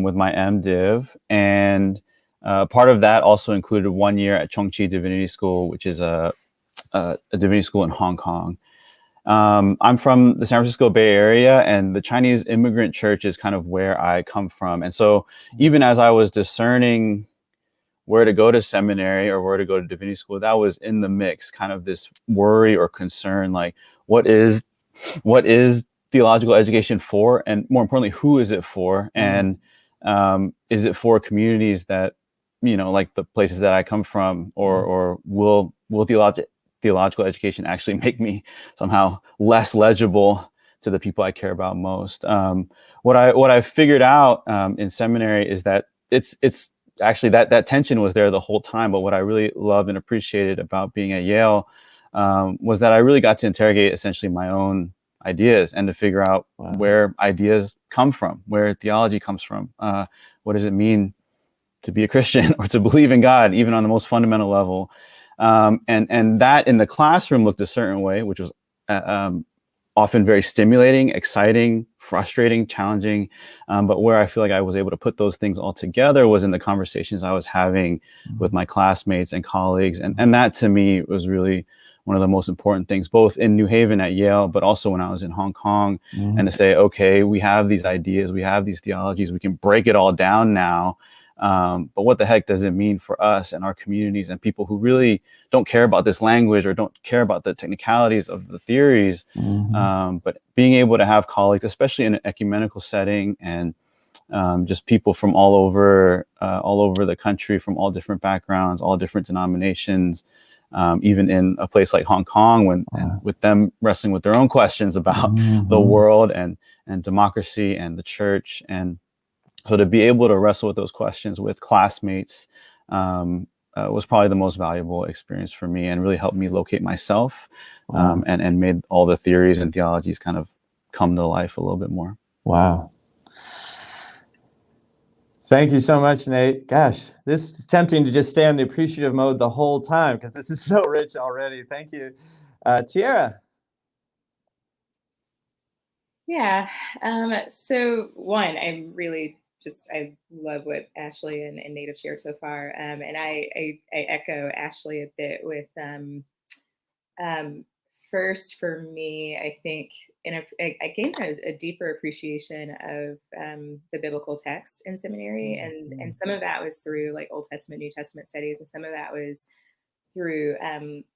with my MDiv, and part of that also included 1 year at Chongqing Divinity School, which is a divinity school in Hong Kong. I'm from the San Francisco Bay Area, and the Chinese immigrant church is kind of where I come from. And so even as I was discerning where to go to seminary or where to go to divinity school, that was in the mix, kind of this worry or concern, like what is theological education for? And more importantly, who is it for? And is it for communities that, like the places that I come from, or will theological education actually make me somehow less legible to the people I care about most? What I figured out in seminary is that it's actually that tension was there the whole time. But what I really loved and appreciated about being at Yale was that I really got to interrogate essentially my own ideas and to figure out where ideas come from, where theology comes from. What does it mean to be a Christian or to believe in God, even on the most fundamental level? And that in the classroom looked a certain way, which was often very stimulating, exciting, frustrating, challenging. But where I feel like I was able to put those things all together was in the conversations I was having with my classmates and colleagues. And that to me was really one of the most important things, both in New Haven at Yale, but also when I was in Hong Kong, and to say, okay, we have these ideas, we have these theologies, we can break it all down now. But what the heck does it mean for us and our communities and people who really don't care about this language or don't care about the technicalities of the theories? But being able to have colleagues, especially in an ecumenical setting, and just people from all over the country, from all different backgrounds, all different denominations, even in a place like Hong Kong, with them wrestling with their own questions about the world and democracy and the church. And so to be able to wrestle with those questions with classmates was probably the most valuable experience for me, and really helped me locate myself, and made all the theories and theologies kind of come to life a little bit more. Wow. Thank you so much, Nate. Gosh, this is tempting to just stay on the appreciative mode the whole time because this is so rich already. Thank you. Tiara. Yeah. So one, I love what Ashley and Nate have shared so far. And I echo Ashley a bit with, first for me, I think, I gained a deeper appreciation of the biblical text in seminary. And some of that was through like Old Testament, New Testament studies. And some of that was through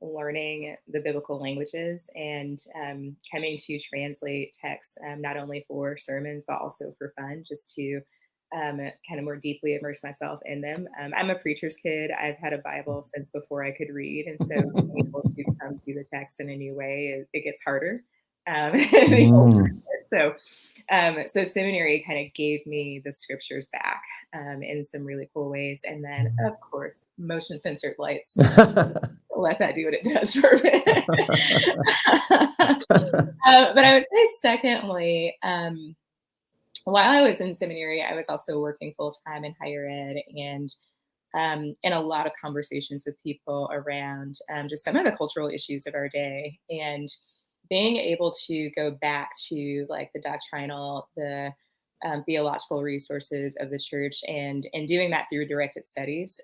learning the biblical languages and coming to translate texts, not only for sermons, but also for fun, just to kind of more deeply immerse myself in them. I'm a preacher's kid. I've had a Bible since before I could read. And so being able to come to the text in a new way, it gets harder. So seminary kind of gave me the scriptures back in some really cool ways. And then, of course, motion censored lights. Let that do what it does for me. But I would say, secondly, while I was in seminary, I was also working full time in higher ed, and in a lot of conversations with people around just some of the cultural issues of our day, and being able to go back to like the doctrinal, the theological resources of the church, and doing that through directed studies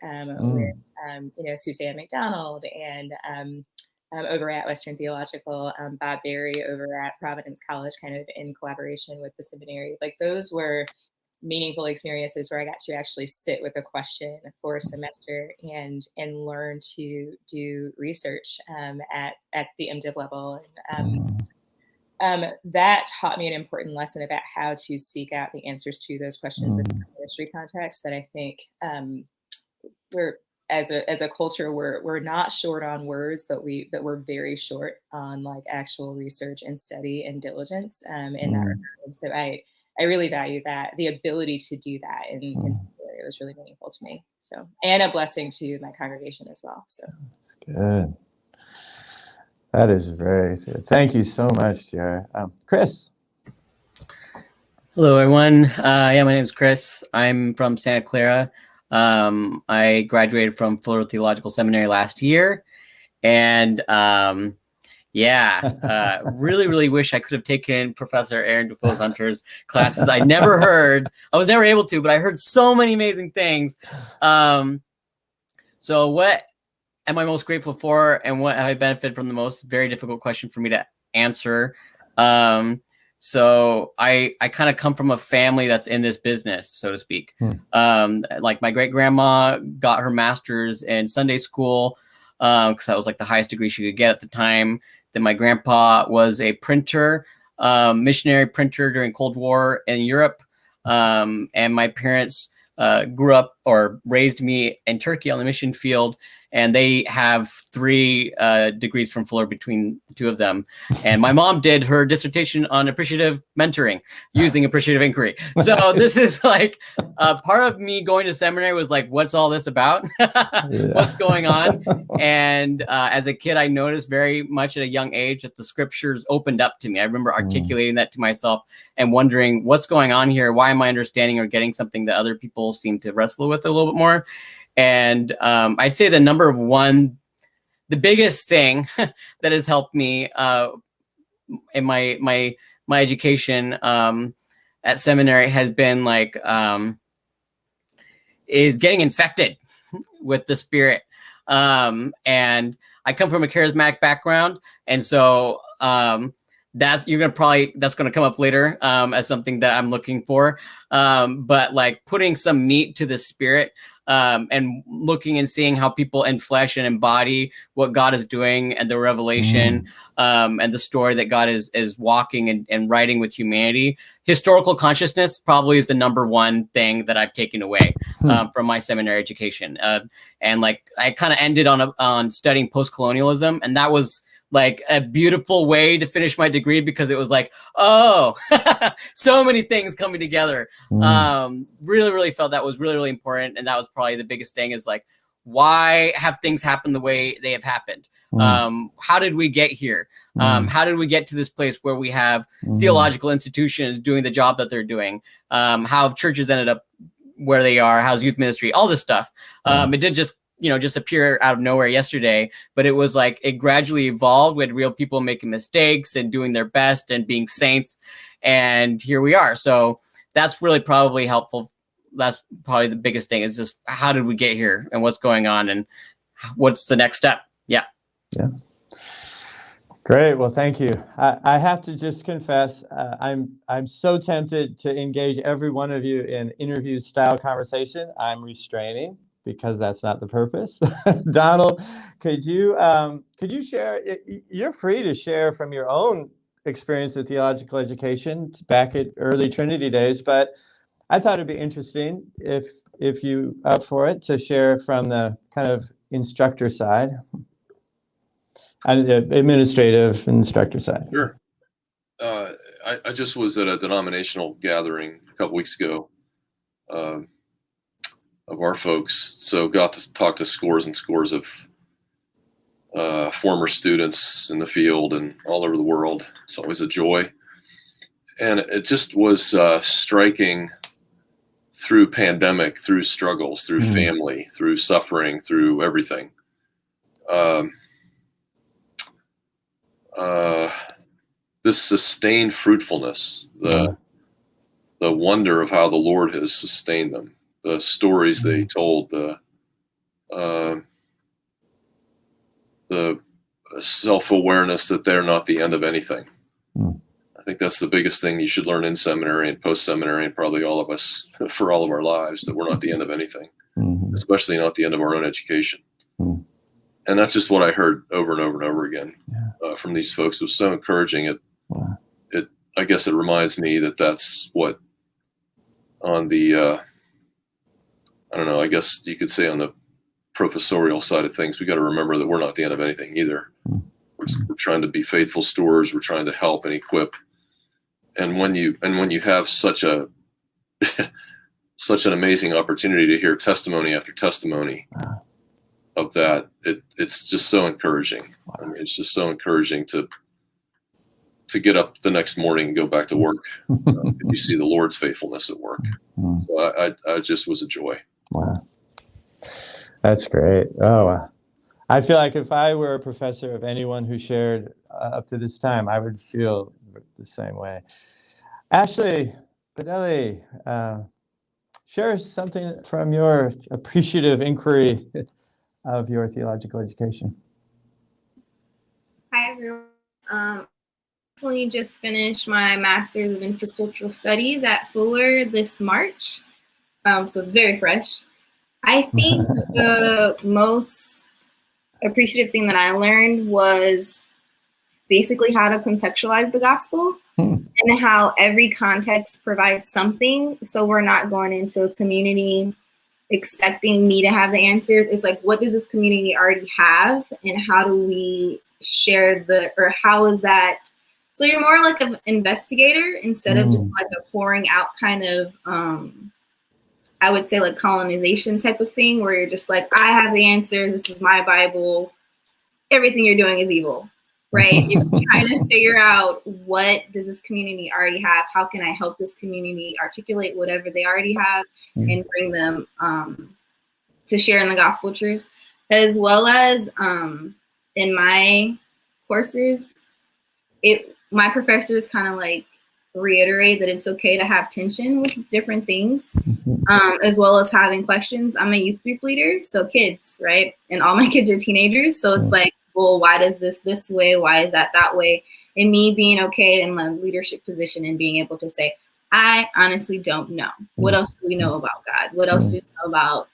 with Suzanne McDonald and over at Western Theological, Bob Berry over at Providence College, kind of in collaboration with the seminary. Like those were meaningful experiences where I got to actually sit with a question for a semester and learn to do research at the MDiv level. And that taught me an important lesson about how to seek out the answers to those questions within the ministry context, that I think we're, as a culture, we're not short on words, but we're very short on like actual research and study and diligence in that regard. And so I really value that, the ability to do that in seminary was really meaningful to me. So, and a blessing to my congregation as well. So that's good. That is very good. Thank you so much, Jared. Chris. Hello, everyone. My name is Chris. I'm from Santa Clara. I graduated from Fuller Theological Seminary last year, and Yeah, really, really wish I could have taken Professor Aaron Defoe's Hunters classes. I was never able to, but I heard so many amazing things. So what am I most grateful for, and what have I benefited from the most? Very difficult question for me to answer. So I kind of come from a family that's in this business, so to speak. Like my great grandma got her master's in Sunday school, because that was like the highest degree she could get at the time. Then my grandpa was a printer, missionary printer during Cold War in Europe. And my parents grew up or raised me in Turkey on the mission field. And they have 3 degrees from Fuller between the 2 of them. And my mom did her dissertation on appreciative mentoring using appreciative inquiry. So this is like part of me going to seminary was like, what's all this about? What's going on? And as a kid, I noticed very much at a young age that the scriptures opened up to me. I remember articulating that to myself and wondering what's going on here. Why am I understanding or getting something that other people seem to wrestle with a little bit more? And I'd say the biggest thing that has helped me in my education at seminary has been like is getting infected with the Spirit. And I come from a charismatic background, and so that's going to come up later as something that I'm looking for. But like putting some meat to the Spirit. And looking and seeing how people in flesh and embody what God is doing and the revelation and the story that God is walking and writing with humanity. Historical consciousness probably is the number one thing that I've taken away from my seminary education. And like I kind of ended on studying post-colonialism, and that was like a beautiful way to finish my degree because it was like, oh, so many things coming together. Really, really felt that was really, really important. And that was probably the biggest thing is like, why have things happen the way they have happened? How did we get here? How did we get to this place where we have theological institutions doing the job that they're doing? How have churches ended up where they are? How's youth ministry? All this stuff. It didn't just appear out of nowhere yesterday, but it was like it gradually evolved with real people making mistakes and doing their best and being saints. And here we are. So that's really probably helpful. That's probably the biggest thing is just how did we get here and what's going on and what's the next step? Yeah. Great. Well, thank you. I have to just confess, I'm so tempted to engage every one of you in interview style conversation. I'm restraining, because that's not the purpose. Donald, could you share? You're free to share from your own experience with theological education back at early Trinity days, but I thought it'd be interesting if you up for it to share from the kind of instructor side and the administrative instructor side. Sure. I just was at a denominational gathering a couple weeks ago. Of our folks, so got to talk to scores and scores of former students in the field and all over the world. It's always a joy. And it just was striking through pandemic, through struggles, through family, through suffering, through everything. This sustained fruitfulness, the wonder of how the Lord has sustained them. The stories they told, the self-awareness that they're not the end of anything. I think that's the biggest thing you should learn in seminary and post-seminary, and probably all of us for all of our lives, that we're not the end of anything, especially not the end of our own education. And that's just what I heard over and over and over again from these folks. It was so encouraging. I guess it reminds me that that's what on the I don't know, I guess you could say on the professorial side of things, we got to remember that we're not the end of anything either. We're trying to be faithful stewards. We're trying to help and equip. And when you have such an amazing opportunity to hear testimony after testimony of that, it's just so encouraging. I mean, it's just so encouraging to get up the next morning and go back to work. You see the Lord's faithfulness at work. So I just was a joy. Wow. That's great. Oh, wow. I feel like if I were a professor of anyone who shared up to this time, I would feel the same way. Ashley Badelli, share something from your appreciative inquiry of your theological education. Hi, everyone. Recently just finished my Master's of Intercultural Studies at Fuller this March, so it's very fresh. I think the most appreciative thing that I learned was basically how to contextualize the gospel and how every context provides something. So we're not going into a community expecting me to have the answer. It's like, what does this community already have, and how do we share or how is that? So you're more like an investigator instead of just like a pouring out kind of, I would say like colonization type of thing, where you're just like, I have the answers. This is my Bible. Everything you're doing is evil, right? It's trying to figure out, what does this community already have? How can I help this community articulate whatever they already have and bring them to share in the gospel truths, as well as in my courses, my professors kind of like reiterate that it's okay to have tension with different things, as well as having questions. I'm a youth group leader, so kids, right? And all my kids are teenagers, so it's like, well, why does this way? Why is that way? And me being okay in my leadership position and being able to say, I honestly don't know. What else do we know about God? What else do we know about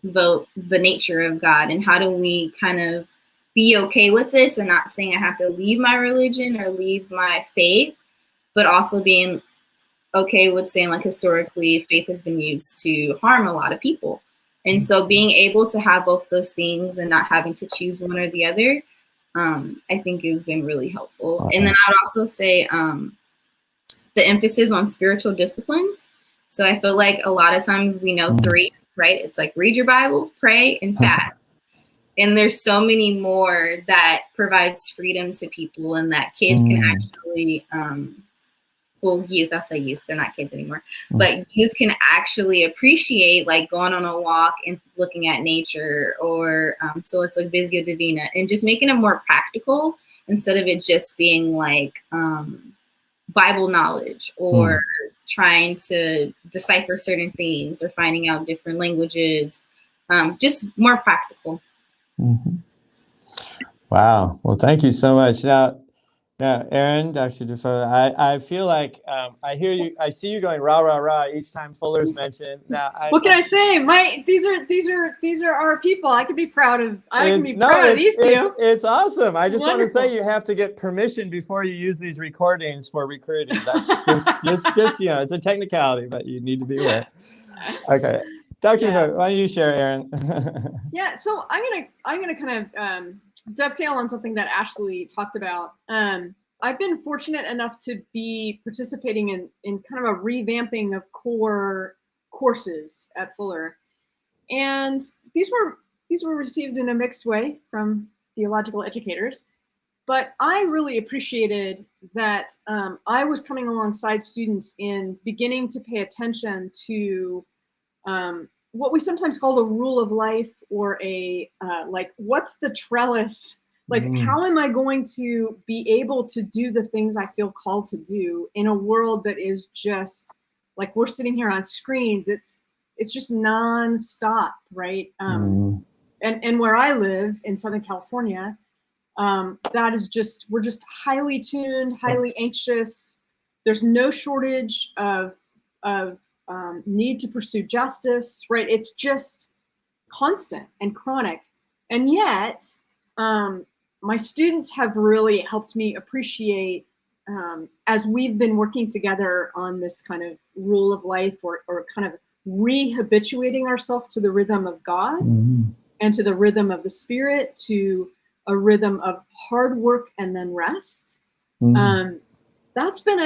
the nature of God? And how do we kind of be okay with this, and not saying I have to leave my religion or leave my faith, but also being okay with saying, like, historically, faith has been used to harm a lot of people. And so being able to have both those things and not having to choose one or the other, I think has been really helpful. And then I would also say the emphasis on spiritual disciplines. So I feel like a lot of times we know 3, right? It's like read your Bible, pray, and fast. And there's so many more that provides freedom to people, and that kids can actually, youth, I'll say youth, they're not kids anymore, but youth can actually appreciate, like, going on a walk and looking at nature, or so it's like Visio Divina, and just making it more practical instead of it just being like Bible knowledge or trying to decipher certain things or finding out different languages, just more practical. Wow. Well, thank you so much. Now, Aaron, Dr. Defoe, I feel like I hear you. I see you going rah rah rah each time Fuller's mentioned. Now, what can I say? These are our people. I can be proud of. These two. It's awesome. I just want to say you have to get permission before you use these recordings for recruiting. That's just it's a technicality, but you need to be aware. Okay. Dr. Defoe, why don't you share, Aaron? Yeah, so I'm gonna kind of dovetail on something that Ashley talked about. I've been fortunate enough to be participating in kind of a revamping of core courses at Fuller, and these were received in a mixed way from theological educators. But I really appreciated that I was coming alongside students in beginning to pay attention to what we sometimes call a rule of life, or a like, what's the trellis? Like, how am I going to be able to do the things I feel called to do in a world that is just like, we're sitting here on screens. It's just nonstop, right? And where I live in Southern California, that is just, we're just highly tuned, highly anxious. There's no shortage of need to pursue justice, right? It's just constant and chronic. And yet, my students have really helped me appreciate, as we've been working together on this kind of rule of life, or kind of rehabituating ourselves to the rhythm of God and to the rhythm of the Spirit, to a rhythm of hard work and then rest. That's been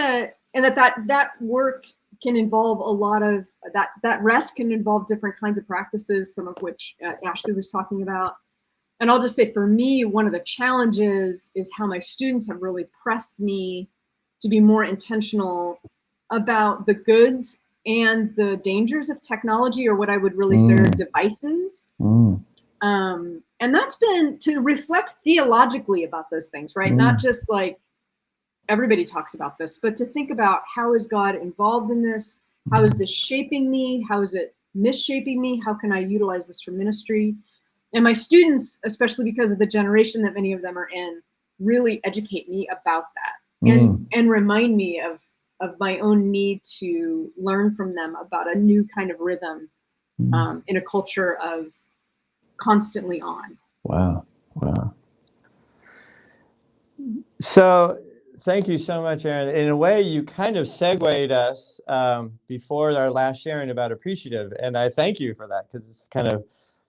and that work can involve a lot of that rest can involve different kinds of practices, some of which Ashley was talking about. And I'll just say, for me, one of the challenges is how my students have really pressed me to be more intentional about the goods and the dangers of technology, or what I would really say are devices. And that's been to reflect theologically about those things, right? Not just like everybody talks about this, but to think about, how is God involved in this? How is this shaping me? How is it misshaping me? How can I utilize this for ministry? And my students, especially because of the generation that many of them are in, really educate me about that, and remind me of my own need to learn from them about a new kind of rhythm in a culture of constantly on. Wow. So thank you so much, Aaron. In a way, you kind of segued us before our last sharing about appreciative, and I thank you for that, because it's kind of,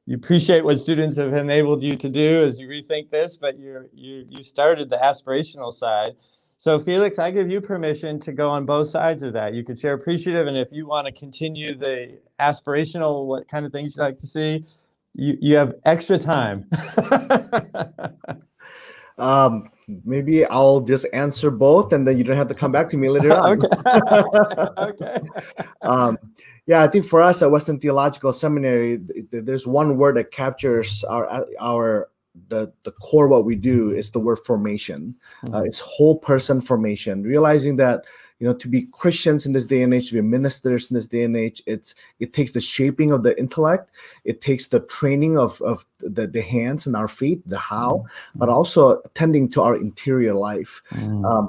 you appreciate what students have enabled you to do as you rethink this, but you started the aspirational side. So Felix, I give you permission to go on both sides of that. You could share appreciative, and if you want to continue the aspirational, what kind of things you'd like to see, you have extra time. Maybe I'll just answer both, and then you don't have to come back to me later on. Okay. Yeah, I think for us at Western Theological Seminary, there's one word that captures the core of what we do is the word formation. It's whole person formation, realizing that, to be Christians in this day and age, to be ministers in this day and age, it takes the shaping of the intellect, it takes the training of the hands and our feet, the how, but also attending to our interior life,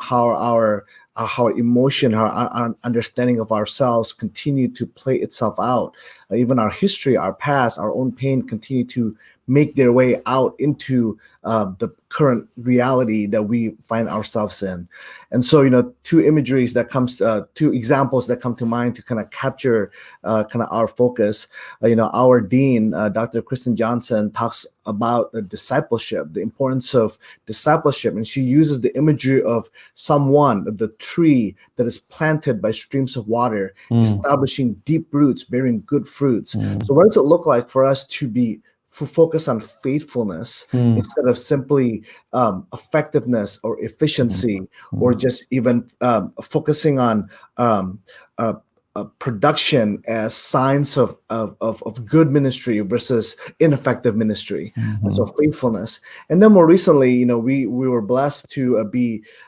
how our emotion, our understanding of ourselves continue to play itself out. Even our history, our past, our own pain continue to make their way out into the current reality that we find ourselves in. And so, two examples that come to mind to kind of capture kind of our focus. Our dean, Dr. Kristen Johnson, talks about discipleship, the importance of discipleship, and she uses the imagery of the tree that is planted by streams of water, establishing deep roots, bearing good fruits. So what does it look like for us to be focus on faithfulness instead of simply effectiveness or efficiency, or just even focusing on production as signs of good ministry versus ineffective ministry. And so faithfulness. And then more recently, we were blessed to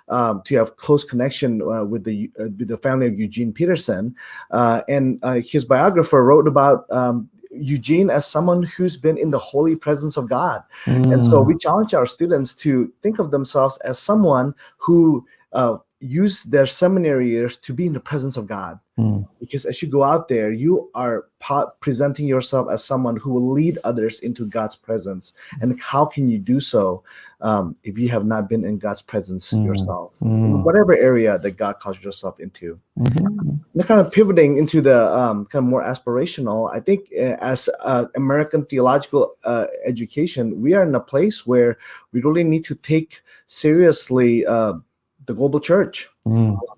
have close connection with the family of Eugene Peterson, and his biographer wrote about Eugene as someone who's been in the holy presence of God. And so we challenge our students to think of themselves as someone who use their seminary years to be in the presence of God. Because as you go out there, you are presenting yourself as someone who will lead others into God's presence. And how can you do so if you have not been in God's presence yourself, in whatever area that God calls yourself into? And kind of pivoting into the kind of more aspirational, I think as American theological education, we are in a place where we really need to take seriously the global church.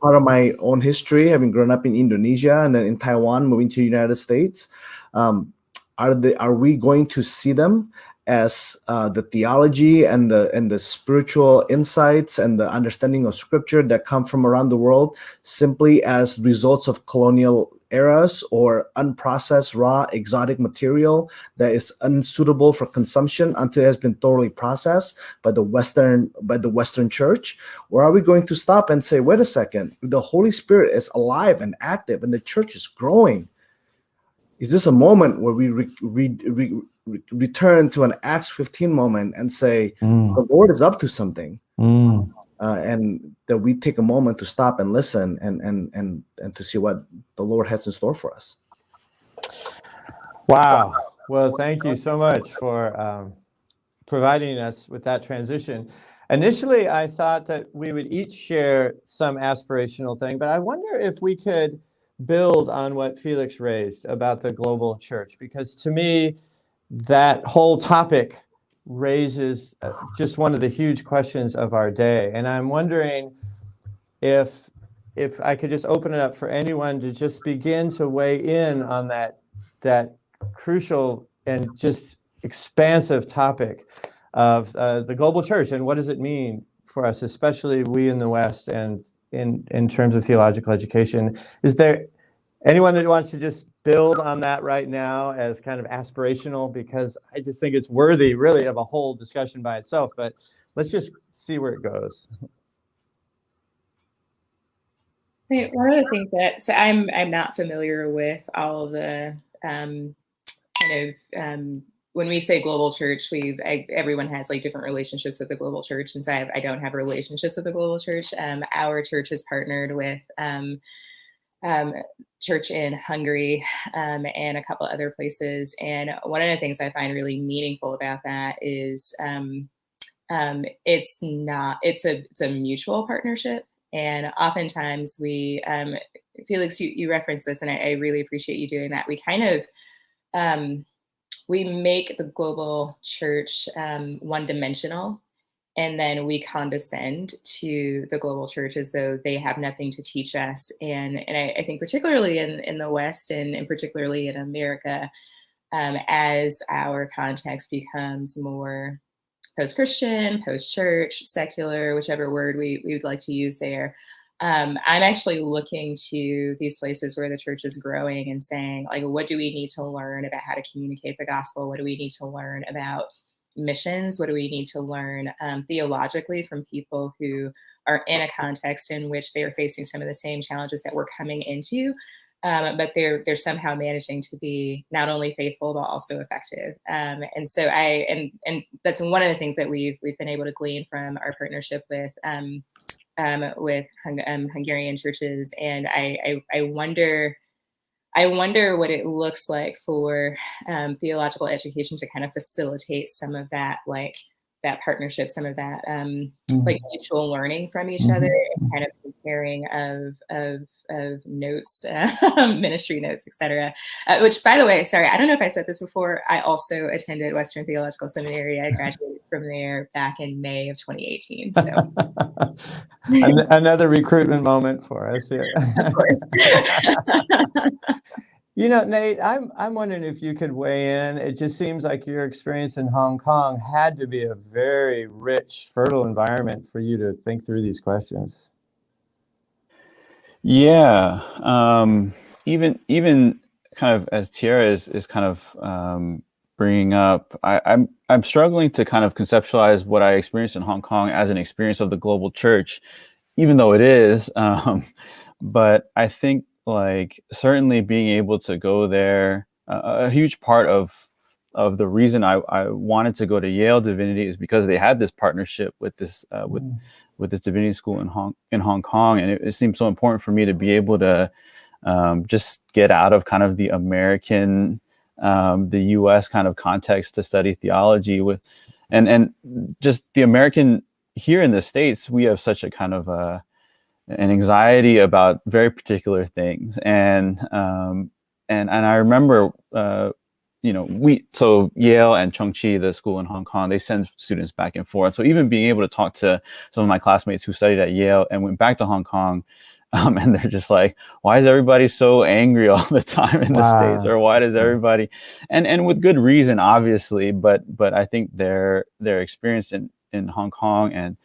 Part of my own history, having grown up in Indonesia and then in Taiwan, moving to the United States, are we going to see them as the theology and the spiritual insights and the understanding of Scripture that come from around the world simply as results of colonial eras or unprocessed, raw, exotic material that is unsuitable for consumption until it has been thoroughly processed by the Western church? Or are we going to stop and say, wait a second, the Holy Spirit is alive and active and the church is growing? Is this a moment where we return to an Acts 15 moment and say, the Lord is up to something? And that we take a moment to stop and listen and to see what the Lord has in store for us. Wow. Well, thank you so much for providing us with that transition. Initially, I thought that we would each share some aspirational thing, but I wonder if we could build on what Felix raised about the global church, because to me, that whole topic raises just one of the huge questions of our day. And I'm wondering if I could just open it up for anyone to just begin to weigh in on that crucial and just expansive topic of the global church, and what does it mean for us, especially we in the West, and in terms of theological education. Is there Anyone that wants to just build on that right now as kind of aspirational, because I just think it's worthy really of a whole discussion by itself, but let's just see where it goes. Right. One of the things that, so I'm not familiar with all of the when we say global church, everyone has like different relationships with the global church, and so I don't have relationships with the global church. Our church is partnered with church in Hungary and a couple other places, and one of the things I find really meaningful about that is it's a mutual partnership. And oftentimes we, Felix, you referenced this, and I really appreciate you doing that. We kind of, we make the global church one-dimensional, and then we condescend to the global church as though they have nothing to teach us. And I think particularly in the West and particularly in America, as our context becomes more post-Christian, post-church, secular, whichever word we would like to use there. I'm actually looking to these places where the church is growing and saying, like, what do we need to learn about how to communicate the gospel? What do we need to learn about missions? What do we need to learn theologically from people who are in a context in which they are facing some of the same challenges that we're coming into? But they're somehow managing to be not only faithful but also effective, and so and that's one of the things that we've been able to glean from our partnership with Hungarian churches. And I wonder what it looks like for theological education to kind of facilitate some of that, like that partnership, some of that like mutual learning from each other, and kind of comparing of notes, ministry notes, etc. Which, by the way, sorry, I don't know if I said this before, I also attended Western Theological Seminary. I graduated from there back in May of 2018. So another recruitment moment for us here. Of course. You know, Nate, I'm wondering if you could weigh in. It just seems like your experience in Hong Kong had to be a very rich, fertile environment for you to think through these questions. Yeah, even kind of as Tiara is kind of bringing up, I'm struggling to kind of conceptualize what I experienced in Hong Kong as an experience of the global church, even though it is. But I think, like, certainly being able to go there, a huge part of the reason I wanted to go to Yale Divinity is because they had this partnership with this with this divinity school in Hong Kong, and it seemed so important for me to be able to just get out of kind of the American, the U.S. kind of context to study theology with, and just the American here in the States. We have such a kind of an anxiety about very particular things, and I remember, so Yale and Chongqing, the school in Hong Kong, they send students back and forth. So even being able to talk to some of my classmates who studied at Yale and went back to Hong Kong, and they're just like, why is everybody so angry all the time in the States? Or why does everybody, and with good reason, obviously, but I think their experience in Hong Kong and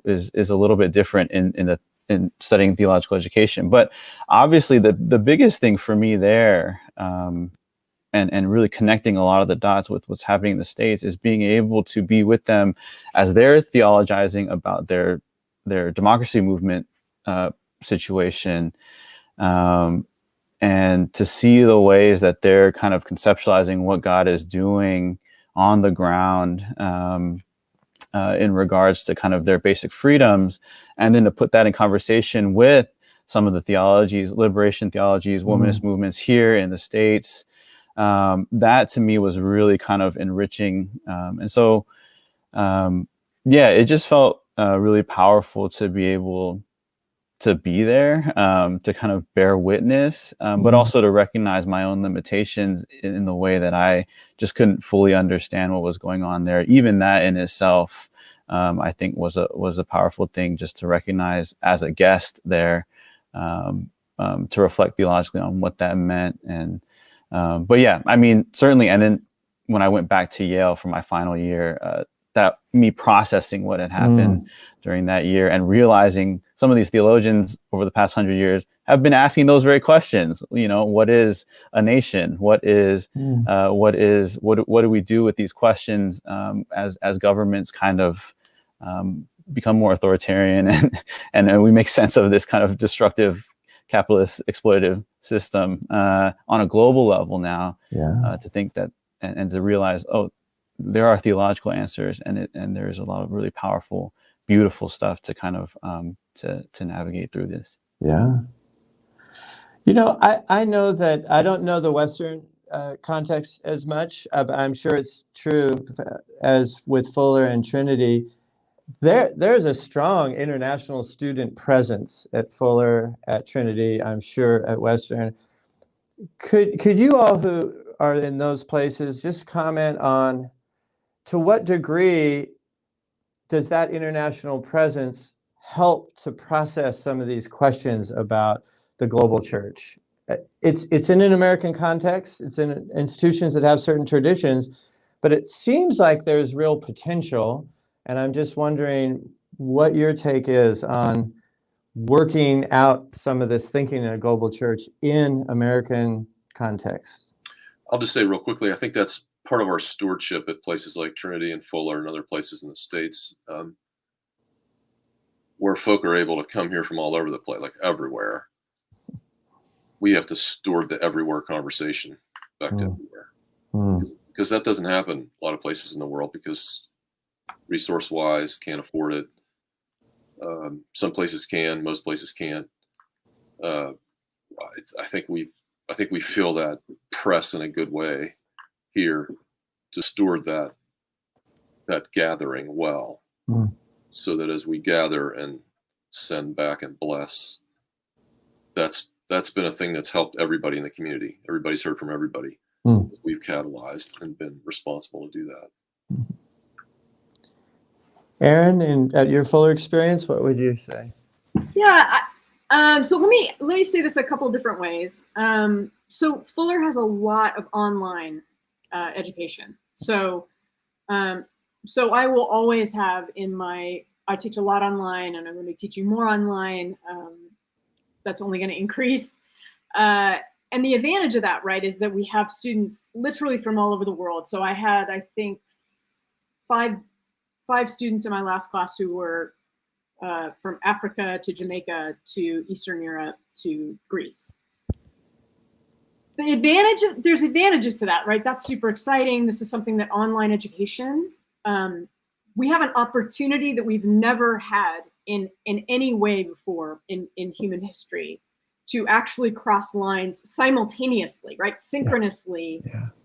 is a little bit different in studying theological education. But obviously the biggest thing for me there, and really connecting a lot of the dots with what's happening in the States, is being able to be with them as they're theologizing about their democracy movement situation, and to see the ways that they're kind of conceptualizing what God is doing on the ground, in regards to kind of their basic freedoms, and then to put that in conversation with some of the theologies, liberation theologies, womanist movements here in the States. That to me was really kind of enriching. And so, it just felt really powerful to be able to be there, to kind of bear witness, but also to recognize my own limitations in the way that I just couldn't fully understand what was going on there. Even that in itself, I think was a powerful thing, just to recognize as a guest there, to reflect theologically on what that meant. And but yeah, I mean, certainly. And then when I went back to Yale for my final year, me processing what had happened during that year and realizing some of these theologians over the past 100 years have been asking those very questions. You know, what is a nation? What do we do with these questions as governments kind of become more authoritarian and we make sense of this kind of destructive capitalist exploitative system on a global level now? To think that and to realize, oh, there are theological answers, and there's a lot of really powerful, beautiful stuff to kind of to navigate through this. Yeah. You know, I know that I don't know the Western context as much. But I'm sure it's true as with Fuller and Trinity. There's a strong international student presence at Fuller, at Trinity, I'm sure at Western. Could you all who are in those places just comment on to what degree does that international presence help to process some of these questions about the global church? It's in an American context, it's in institutions that have certain traditions, but it seems like there's real potential. And I'm just wondering what your take is on working out some of this thinking in a global church in American context. I'll just say real quickly, I think that's part of our stewardship at places like Trinity and Fuller and other places in the States, where folk are able to come here from all over the place, like everywhere. We have to steward the everywhere conversation back to everywhere. Because that doesn't happen a lot of places in the world because resource-wise can't afford it. Some places can, most places can't. I think we feel that press in a good way here to steward that gathering well, so that as we gather and send back and bless, that's been a thing that's helped everybody in the community. Everybody's heard from everybody. We've catalyzed and been responsible to do that. Aaron, at your Fuller experience, what would you say? Yeah, so let me say this a couple different ways. So Fuller has a lot of online education. So I will always have I teach a lot online, and I'm going to be teaching more online. That's only going to increase. And the advantage of that, right, is that we have students literally from all over the world. So I had, I think, five students in my last class who were from Africa to Jamaica to Eastern Europe to Greece. There's advantages to that, right? That's super exciting. This is something that online education, we have an opportunity that we've never had in any way before in human history to actually cross lines simultaneously, right? Synchronously,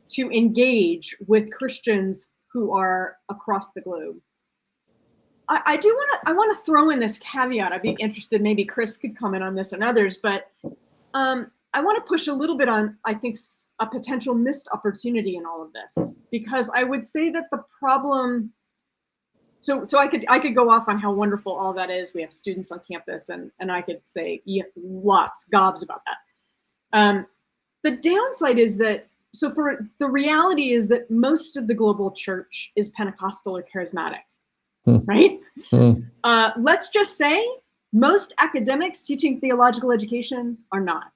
to engage with Christians who are across the globe. I want to throw in this caveat. I'd be interested, maybe Chris could comment on this and others, but I want to push a little bit on, I think, a potential missed opportunity in all of this, because I would say that the problem, so I could go off on how wonderful all that is. We have students on campus, and I could say gobs about that. The downside is that, so for the reality is that most of the global church is Pentecostal or charismatic, right? Let's just say most academics teaching theological education are not.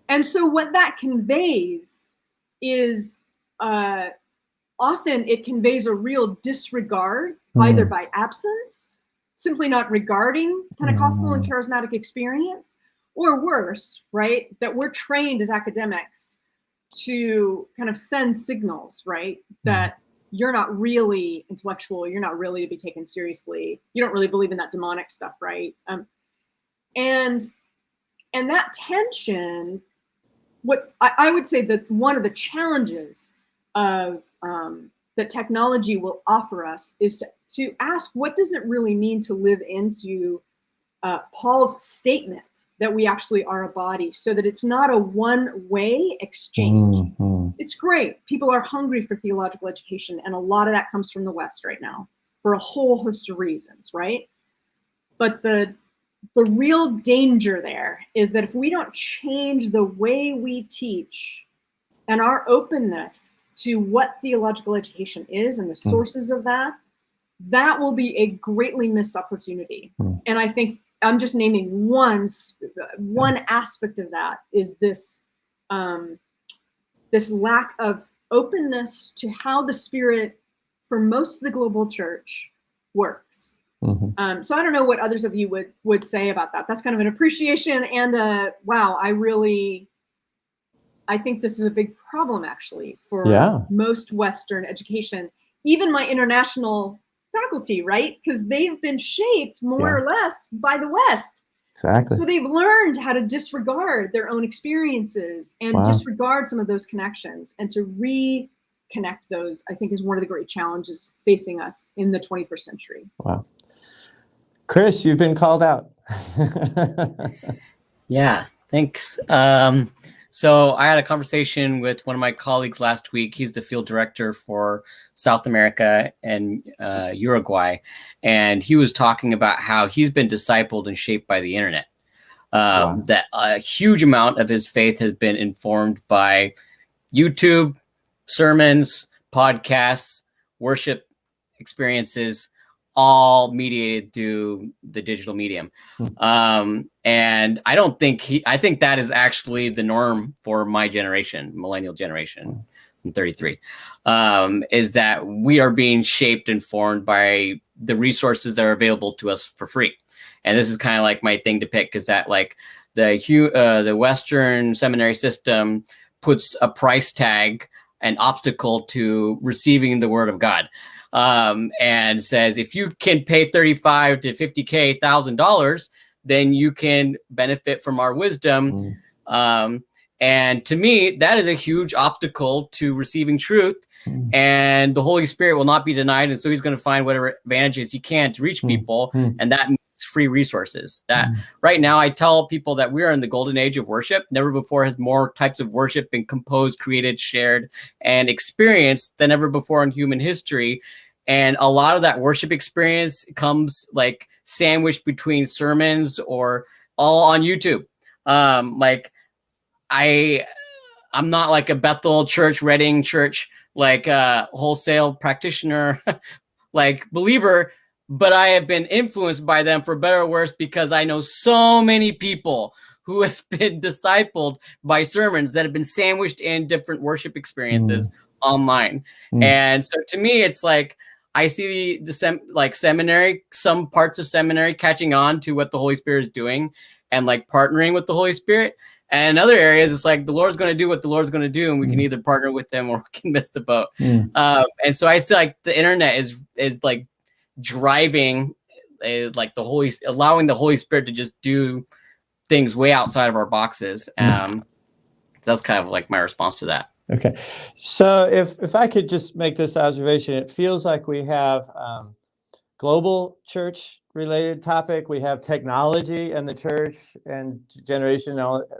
And so what that conveys is often it conveys a real disregard, either by absence, simply not regarding Pentecostal and charismatic experience, or worse, right, that we're trained as academics to kind of send signals, right, that you're not really intellectual, you're not really to be taken seriously, you don't really believe in that demonic stuff, right? And that tension, what I would say that one of the challenges of that technology will offer us is to ask, what does it really mean to live into Paul's statement that we actually are a body, so that it's not a one-way exchange. It's great. People are hungry for theological education, and a lot of that comes from the West right now for a whole host of reasons, right? But the real danger there is that if we don't change the way we teach and our openness to what theological education is and the sources of that, that will be a greatly missed opportunity. And I think I'm just naming one aspect of that is this this lack of openness to how the Spirit for most of the global church works. So I don't know what others of you would say about that. That's kind of an appreciation and wow, I think this is a big problem actually for most Western education, even my international faculty, right? Because they've been shaped more or less by the West. Exactly. So they've learned how to disregard their own experiences and disregard some of those connections, and to reconnect those, I think, is one of the great challenges facing us in the 21st century. Wow. Chris, you've been called out. Yeah, thanks. So I had a conversation with one of my colleagues last week. He's the field director for South America and Uruguay. And he was talking about how he's been discipled and shaped by the internet. That a huge amount of his faith has been informed by YouTube, sermons, podcasts, worship experiences, all mediated through the digital medium. And I think that is actually the norm for my generation, millennial generation. I'm 33, is that we are being shaped and formed by the resources that are available to us for free. And this is kind of like my thing to pick, is that like the Western seminary system puts a price tag, an obstacle to receiving the word of God. And says, if you can pay $35,000 to $50,000, then you can benefit from our wisdom. And to me, that is a huge obstacle to receiving truth. And the Holy Spirit will not be denied. And so he's going to find whatever advantages he can to reach people. And that means free resources. That right now, I tell people that we are in the golden age of worship. Never before has more types of worship been composed, created, shared, and experienced than ever before in human history. And a lot of that worship experience comes like sandwiched between sermons or all on YouTube. Like I'm not like a Bethel Church, Reading Church, like wholesale practitioner, like believer, but I have been influenced by them for better or worse, because I know so many people who have been discipled by sermons that have been sandwiched in different worship experiences online. And so to me, it's like, I see seminary, some parts of seminary catching on to what the Holy Spirit is doing and like partnering with the Holy Spirit. And in other areas, it's like the Lord's going to do what the Lord's going to do, and we can either partner with them or we can miss the boat. And so I see like the internet is like driving, like allowing the Holy Spirit to just do things way outside of our boxes. So that's kind of like my response to that. Okay, so if I could just make this observation, it feels like we have global church related topic, we have technology and the church and generation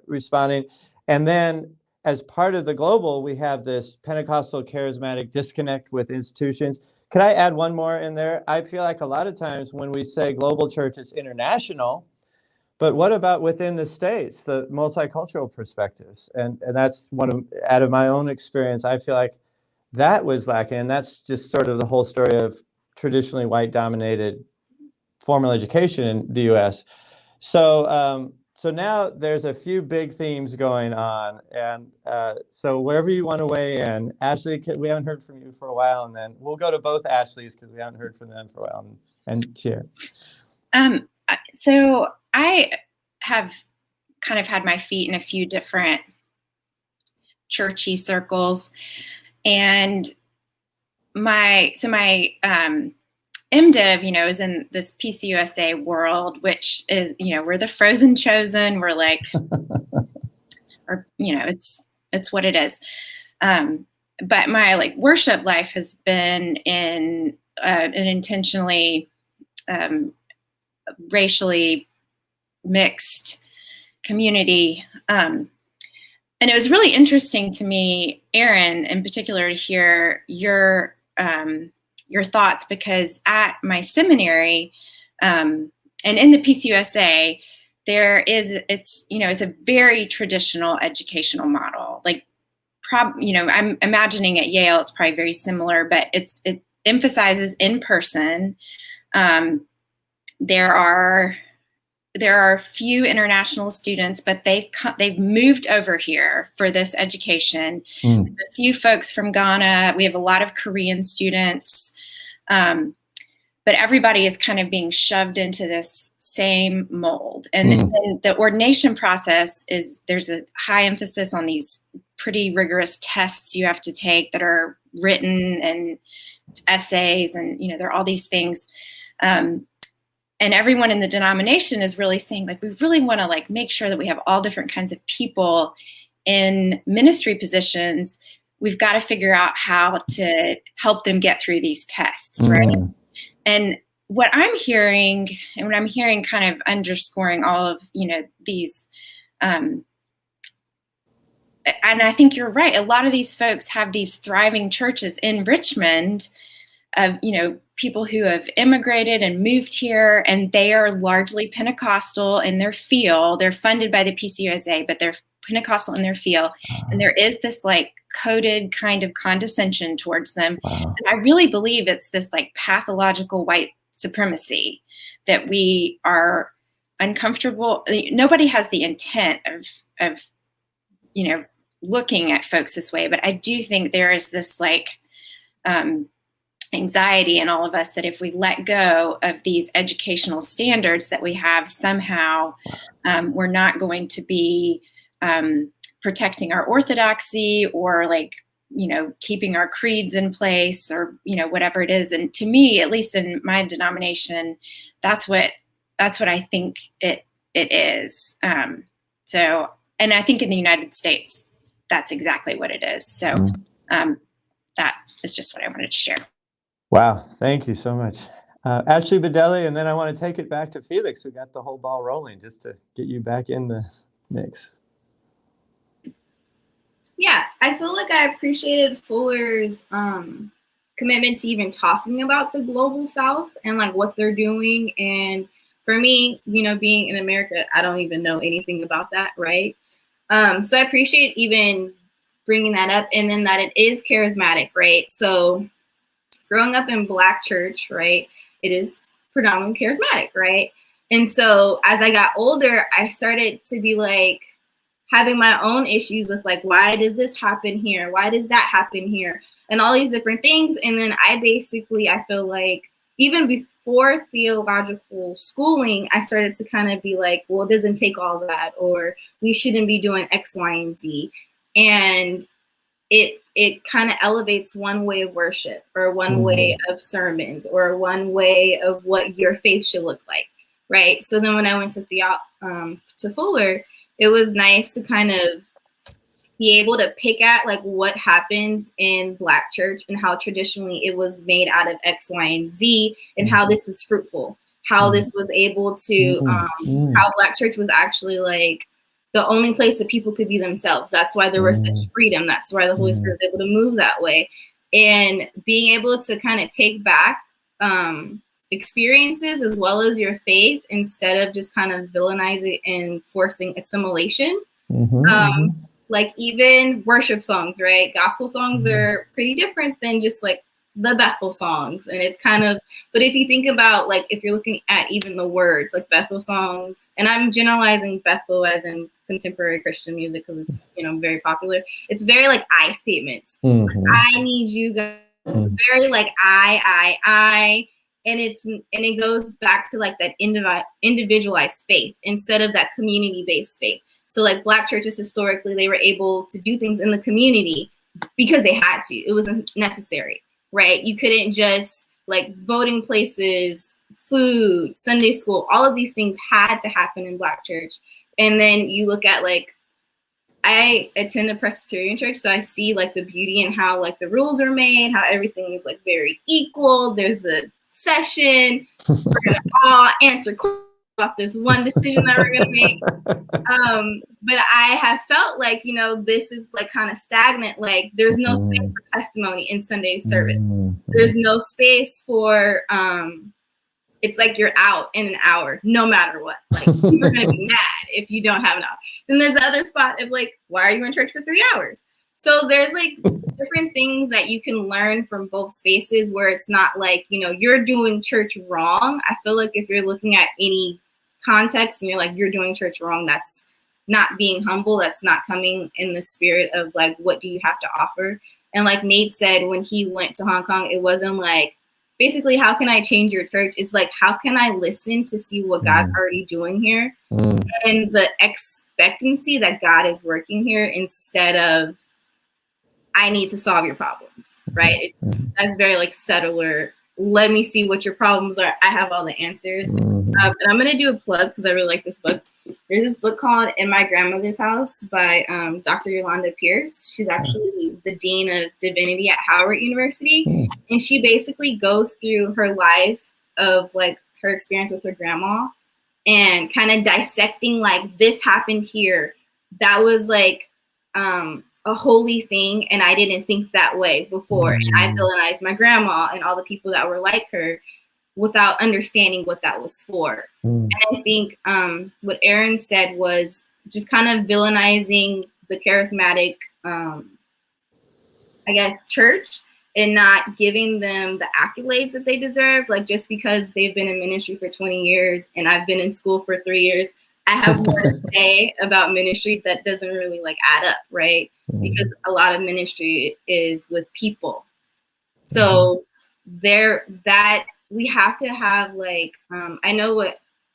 responding, and then as part of the global, we have this Pentecostal charismatic disconnect with institutions. Could I add one more in there? I feel like a lot of times when we say global church, it's international. But what about within the States, the multicultural perspectives? And that's out of my own experience, I feel like that was lacking. And that's just sort of the whole story of traditionally white dominated formal education in the US. So now there's a few big themes going on. And so wherever you want to weigh in, Ashley, we haven't heard from you for a while. And then we'll go to both Ashleys because we haven't heard from them for a while, and share. So I have kind of had my feet in a few different churchy circles, and my MDiv, is in this PCUSA world, which is, we're the frozen chosen. We're like, or it's what it is. But my like worship life has been in an intentionally racially mixed community. And it was really interesting to me, Aaron, in particular, to hear your thoughts, because at my seminary and in the PCUSA, it's a very traditional educational model. Like, I'm imagining at Yale, it's probably very similar, but emphasizes in person. There are a few international students, but they've moved over here for this education. A few folks from Ghana. We have a lot of Korean students, but everybody is kind of being shoved into this same mold. And the ordination process there's a high emphasis on these pretty rigorous tests you have to take that are written, and essays, and there are all these things. And everyone in the denomination is really saying, like, we really want to like make sure that we have all different kinds of people in ministry positions. We've got to figure out how to help them get through these tests, right? And what I'm hearing, and what I'm hearing kind of underscoring all of, these, and I think you're right. A lot of these folks have these thriving churches in Richmond of, people who have immigrated and moved here, and they are largely Pentecostal in their feel. They're funded by the PCUSA, but they're Pentecostal in their feel. And there is this like coded kind of condescension towards them. And I really believe it's this like pathological white supremacy that we are uncomfortable. Nobody has the intent of looking at folks this way, but I do think there is this like, anxiety in all of us that if we let go of these educational standards that we have, somehow we're not going to be protecting our orthodoxy, or like, keeping our creeds in place, or, whatever it is. And to me, at least in my denomination, that's what I think it is. So, and I think in the United States, that's exactly what it is. So that is just what I wanted to share. Wow, thank you so much. Ashley Bedeli, and then I want to take it back to Felix, who got the whole ball rolling, just to get you back in the mix. Yeah, I feel like I appreciated Fuller's commitment to even talking about the global South and like what they're doing. And for me, being in America, I don't even know anything about that, right? So I appreciate even bringing that up, and then that it is charismatic, right? So growing up in Black church, right, it is predominantly charismatic, right? And so as I got older, I started to be like having my own issues with like, why does this happen here? Why does that happen here? And all these different things. And then I feel like even before theological schooling, I started to kind of be like, well, it doesn't take all that, or we shouldn't be doing X, Y, and Z. And it kind of elevates one way of worship, or one way of sermons, or one way of what your faith should look like, right? So then when I went to Fuller, it was nice to kind of be able to pick at like what happens in Black church and how traditionally it was made out of X, Y, and Z, and how this is fruitful, how this was able to, how Black church was actually like the only place that people could be themselves. That's why there was such freedom. That's why the Holy Spirit was able to move that way. And being able to kind of take back experiences as well as your faith, instead of just kind of villainizing and forcing assimilation. Like even worship songs, right? Gospel songs are pretty different than just like the Bethel songs. And it's kind of, but if you think about like, if you're looking at even the words, like Bethel songs, and I'm generalizing Bethel as in contemporary Christian music because it's, very popular. It's very like I statements. I need you guys. It's very like I, and it goes back to like that individualized faith instead of that community-based faith. So like Black churches historically, they were able to do things in the community because they had to. It was necessary, right? You couldn't just like voting places, food, Sunday school, all of these things had to happen in Black church. And then you look at like, I attend a Presbyterian church, so I see like the beauty in how like the rules are made, how everything is like very equal. There's a session, we're gonna all answer questions about this one decision that we're gonna make. But I have felt like, this is like kind of stagnant. Like there's no space for testimony in Sunday service. There's no space for, it's like you're out in an hour, no matter what. Like you're gonna be mad if you don't have an hour. Then there's the other spot of like, why are you in church for 3 hours? So there's like different things that you can learn from both spaces where it's not like, you know, you're doing church wrong. I feel like if you're looking at any context and you're like, you're doing church wrong, that's not being humble. That's not coming in the spirit of like, what do you have to offer? And like Nate said, when he went to Hong Kong, it wasn't like, basically, how can I change your church? It's like, how can I listen to see what God's already doing here? And the expectancy that God is working here instead of, I need to solve your problems, right? That's very like settler. Let me see what your problems are. I have all the answers. And I'm going to do a plug because I really like this book. There's this book called In My Grandmother's House by Dr. Yolanda Pierce. She's actually the Dean of Divinity at Howard University. And she basically goes through her life of like her experience with her grandma and kind of dissecting like this happened here. That was like a holy thing, and I didn't think that way before. And I villainized my grandma and all the people that were like her without understanding what that was for. And I think what Aaron said was just kind of villainizing the charismatic, I guess, church and not giving them the accolades that they deserve. Like just because they've been in ministry for 20 years and I've been in school for 3 years, I have more to say about ministry that doesn't really like add up, right? Because a lot of ministry is with people. So that we have to have like, I know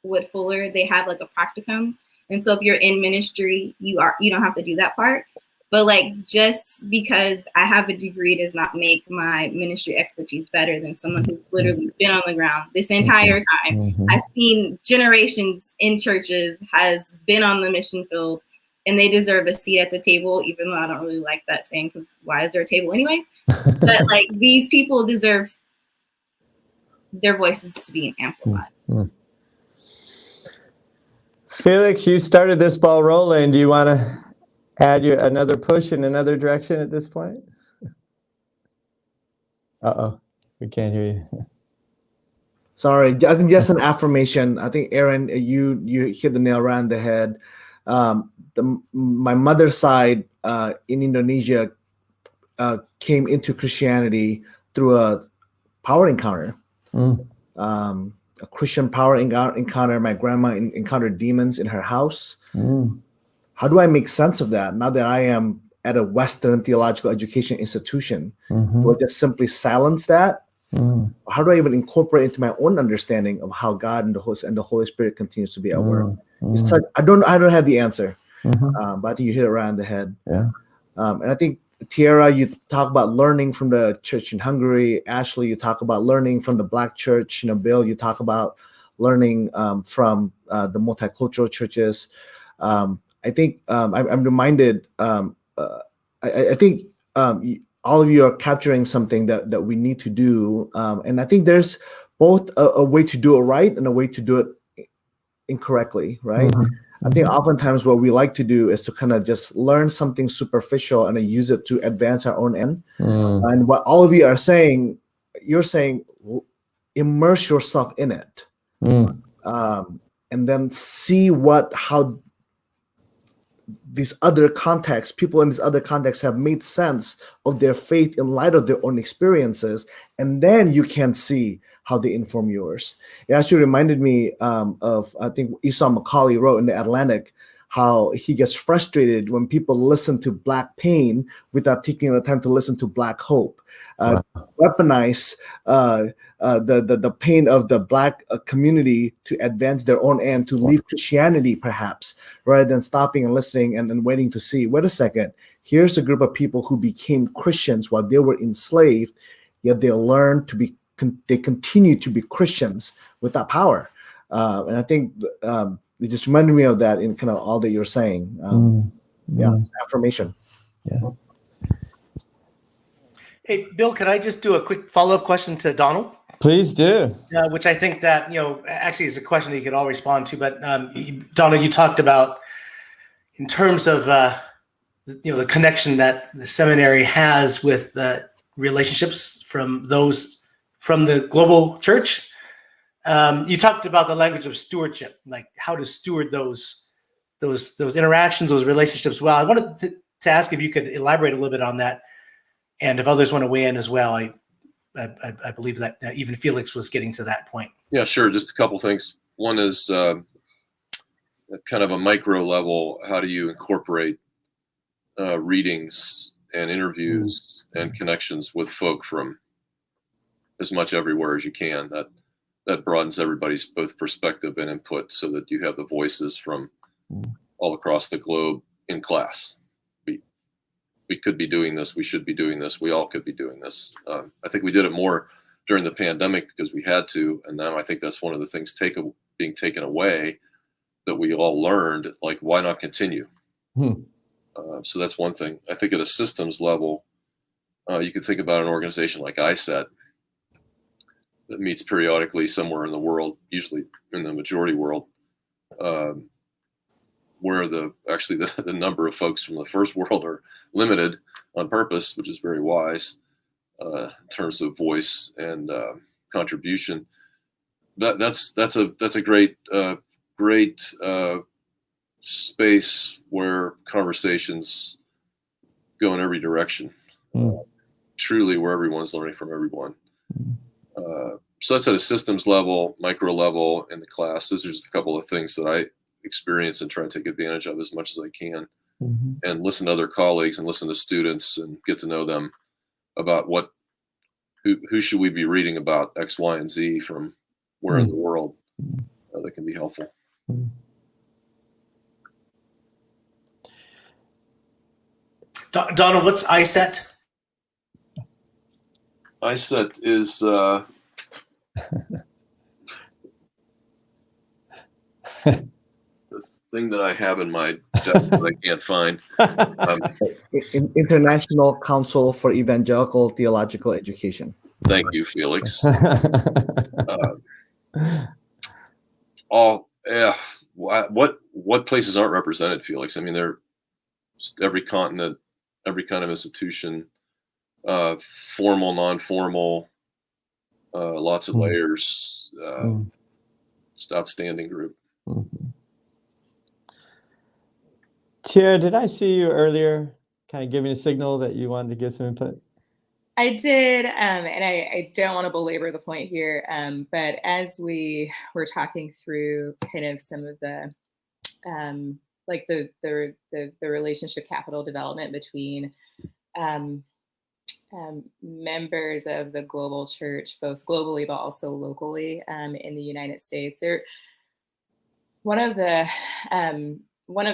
what Fuller, they have like a practicum. And so if you're in ministry, you don't have to do that part. But like, just because I have a degree does not make my ministry expertise better than someone who's literally been on the ground this entire time. I've seen generations in churches, has been on the mission field, and they deserve a seat at the table, even though I don't really like that saying, because why is there a table anyways? But like, these people deserve their voices to be amplified. Felix, you started this ball rolling. Do you want to add another push in another direction at this point? We can't hear you. Sorry, I think just an affirmation. I think Aaron, you hit the nail right on the head. My mother's side in Indonesia came into Christianity through a power encounter, a Christian power encounter. My grandma encountered demons in her house. How do I make sense of that now that I am at a Western theological education institution? Do I just simply silence that? How do I even incorporate into my own understanding of how God and the Holy Spirit continues to be at work? It's like, I don't have the answer, but I think you hit it right on the head. And I think, Tiara, you talk about learning from the church in Hungary. Ashley, you talk about learning from the Black church. Bill, you talk about learning from the multicultural churches. I think I'm reminded. I think all of you are capturing something that we need to do, and I think there's both a way to do it right and a way to do it incorrectly, right? I think oftentimes what we like to do is to kind of just learn something superficial and then use it to advance our own end. And what all of you are saying, you're saying, immerse yourself in it, and then see how these other contexts, people in these other contexts have made sense of their faith in light of their own experiences. And then you can see how they inform yours. It actually reminded me of, I think Esau McCauley wrote in the Atlantic, how he gets frustrated when people listen to Black pain without taking the time to listen to Black hope. Weaponize the pain of the Black community to advance their own end, to leave Christianity perhaps, rather than stopping and listening and waiting to see, wait a second, here's a group of people who became Christians while they were enslaved, yet they learned to be, they continue to be Christians with that power. And I think it just reminded me of that in kind of all that you're saying. Affirmation. Hey, Bill, could I just do a quick follow-up question to Donald? Please do. Which I think that, actually is a question that you could all respond to. But Donald, you talked about in terms of, the connection that the seminary has with relationships from the global church. You talked about the language of stewardship, like how to steward those interactions, those relationships well. I wanted to to ask if you could elaborate a little bit on that, and if others want to weigh in as well. I believe that even Felix was getting to that point. Yeah, sure. Just a couple things. One is kind of a micro level. How do you incorporate readings and interviews and connections with folk from as much everywhere as you can? That broadens everybody's both perspective and input, so that you have the voices from all across the globe in class. We could be doing this. We should be doing this. We all could be doing this. I think we did it more during the pandemic because we had to, and now I think that's one of the things being taken away that we all learned. Like, why not continue? So that's one thing. I think at a systems level, you can think about an organization like ISET that meets periodically somewhere in the world, usually in the majority world, where the number of folks from the first world are limited on purpose, which is very wise in terms of voice and contribution. That's a great space where conversations go in every direction, truly where everyone's learning from everyone. So that's at a systems level, micro level in the class. Those are just a couple of things that I experience and try to take advantage of as much as I can, and listen to other colleagues and listen to students and get to know them about who should we be reading about X, Y, and Z from where in the world that can be helpful. Donald, what's ISET? ISET is thing that I have in my desk that I can't find. International Council for Evangelical Theological Education. Thank you, Felix. What places aren't represented, Felix? I mean, they're just every continent, every kind of institution, formal, non-formal, lots of layers, just outstanding group. Chair, did I see you earlier kind of giving a signal that you wanted to give some input? I did, and I don't want to belabor the point here, but as we were talking through kind of some of the like the relationship capital development between members of the global church, both globally but also locally in the United States, one of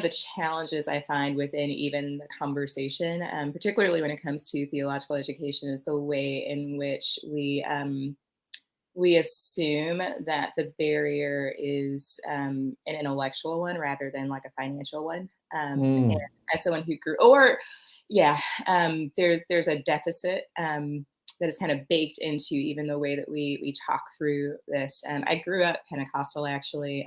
the challenges I find within even the conversation, particularly when it comes to theological education, is the way in which we assume that the barrier is an intellectual one rather than like a financial one. And as someone who grew, there's a deficit that is kind of baked into even the way that we talk through this. I grew up Pentecostal, actually.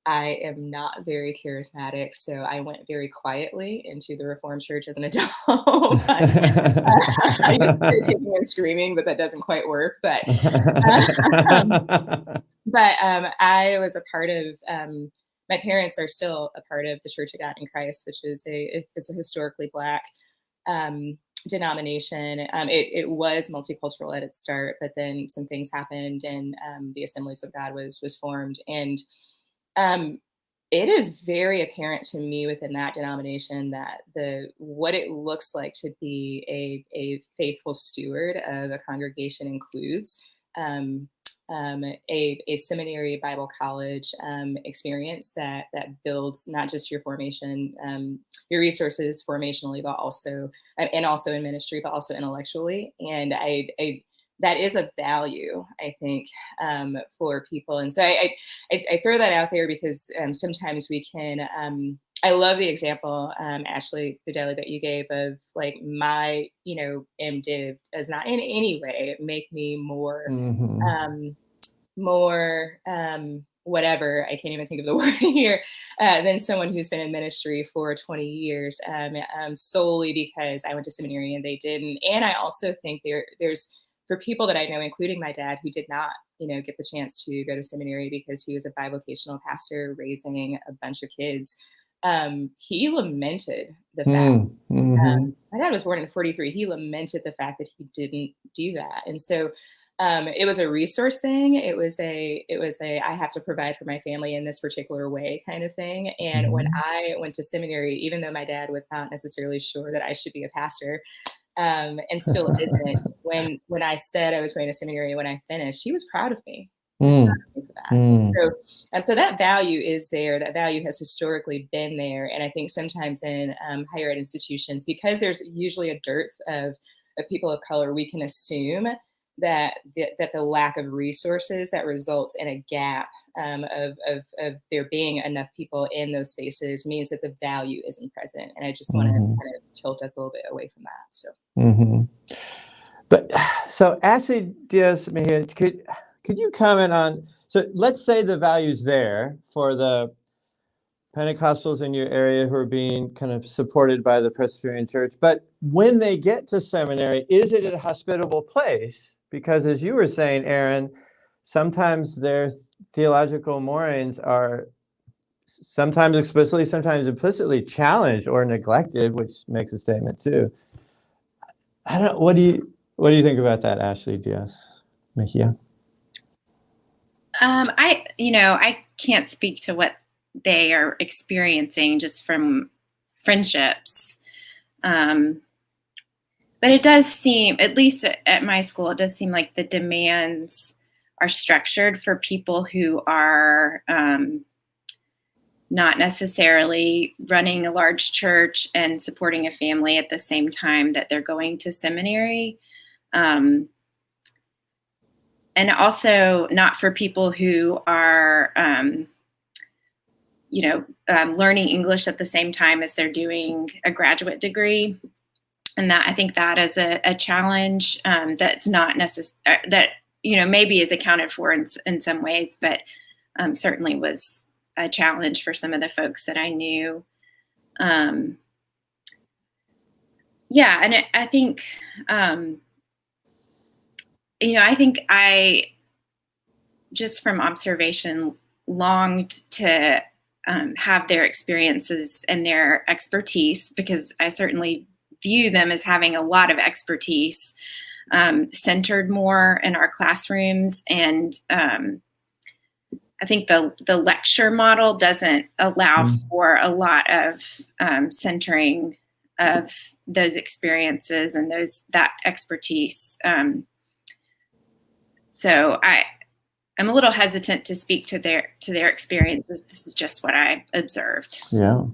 I am not very charismatic, so I went very quietly into the Reformed Church as an adult. I used to say kicking and screaming, but that doesn't quite work. But I was a part of. My parents are still a part of the Church of God in Christ, which is it's a historically Black denomination. It was multicultural at its start, but then some things happened, and the Assemblies of God was formed. And it is very apparent to me within that denomination that what it looks like to be a faithful steward of a congregation includes a seminary Bible college experience that builds not just your formation, your resources formationally, but also in ministry, but also intellectually. And that is a value, I think, for people. And so I throw that out there because sometimes we can, I love the example, Ashley Fidelli, that you gave of like my, MDiv does not in any way make me more, whatever, I can't even think of the word here, than someone who's been in ministry for 20 years, solely because I went to seminary and they didn't. And I also think there's, for people that I know, including my dad, who did not, get the chance to go to seminary because he was a bivocational pastor raising a bunch of kids, he lamented the fact. My dad was born in 43. He lamented the fact that he didn't do that. And so it was a resource thing. It was a I have to provide for my family in this particular way kind of thing. And when I went to seminary, even though my dad was not necessarily sure that I should be a pastor, and still isn't, when I said I was going to seminary when I finished, he was proud of me. He was proud of me for that. So that value is there. That value has historically been there. And I think sometimes in higher ed institutions, because there's usually a dearth of people of color, we can assume that the lack of resources that results in a gap of there being enough people in those spaces means that the value isn't present. And I just want to kind of tilt us a little bit away from that. So, but so Ashley Diaz Mejia, could you comment on, so let's say the value's there for the Pentecostals in your area who are being kind of supported by the Presbyterian Church, but when they get to seminary, is it a hospitable place? Because as you were saying, Aaron, sometimes their theological moorings are sometimes explicitly, sometimes implicitly challenged or neglected, which makes a statement too. I don't. What do you think about that, Ashley Diaz Mejia? I can't speak to what they are experiencing just from friendships. But it does seem, at least at my school, it does seem like the demands are structured for people who are not necessarily running a large church and supporting a family at the same time that they're going to seminary. And also not for people who are, learning English at the same time as they're doing a graduate degree. And that, I think that is a challenge that's not necessary, that, maybe is accounted for in some ways, but certainly was a challenge for some of the folks that I knew. And I think, I think I, just from observation, longed to have their experiences and their expertise, because I certainly view them as having a lot of expertise centered more in our classrooms. And I think the lecture model doesn't allow for a lot of centering of those experiences and that expertise. So I'm a little hesitant to speak to their experiences. This is just what I observed. Yeah.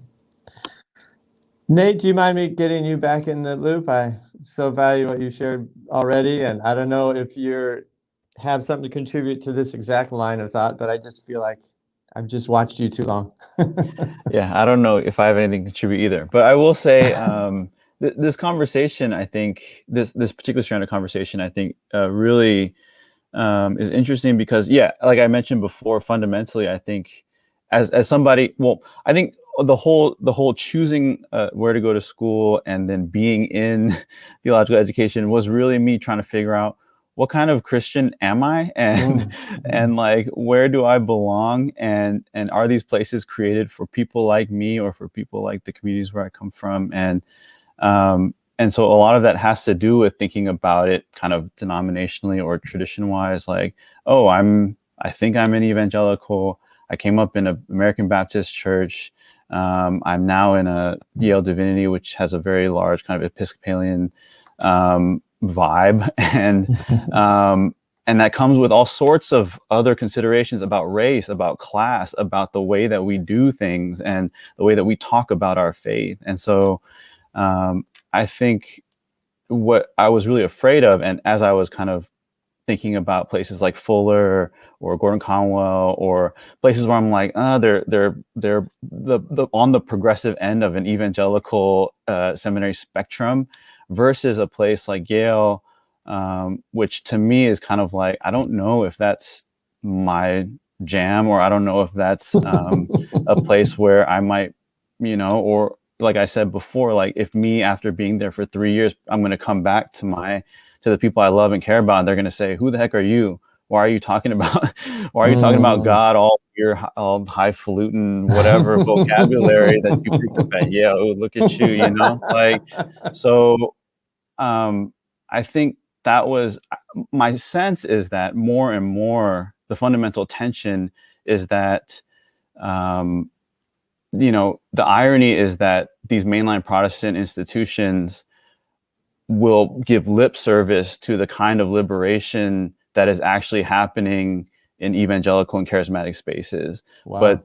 Nate, do you mind me getting you back in the loop? I so value what you shared already, and I don't know if you have something to contribute to this exact line of thought, but I just feel like I've just watched you too long. Yeah, I don't know if I have anything to contribute either, but I will say this conversation, I think, this particular strand of conversation, I think really is interesting because, like I mentioned before, fundamentally, I think as somebody, I think the whole choosing where to go to school and then being in theological education was really me trying to figure out what kind of Christian am I, and like, where do I belong, and are these places created for people like me or for people like the communities where I come from, and so a lot of that has to do with thinking about it kind of denominationally or tradition wise, like, I think I'm an evangelical. I came up in an American Baptist church. I'm now in a Yale Divinity, which has a very large kind of Episcopalian vibe, and that comes with all sorts of other considerations about race, about class, about the way that we do things, and the way that we talk about our faith. And so I think what I was really afraid of, and as I was kind of thinking about places like Fuller or Gordon Conwell, or places where I'm like, they're on the progressive end of an evangelical seminary spectrum, versus a place like Yale, which to me is kind of like, I don't know if that's my jam, or I don't know if that's a place where I might, or like I said before, like if me, after being there for 3 years, I'm going to come back to the people I love and care about, and they're going to say, who the heck are you? Why are you talking about God all your all highfalutin whatever vocabulary that you picked up at Yale. Oh, look at you, you know, like, so I think that was, my sense is that more and more the fundamental tension is that, you know, the irony is that these mainline Protestant institutions will give lip service to the kind of liberation that is actually happening in evangelical and charismatic spaces. Wow.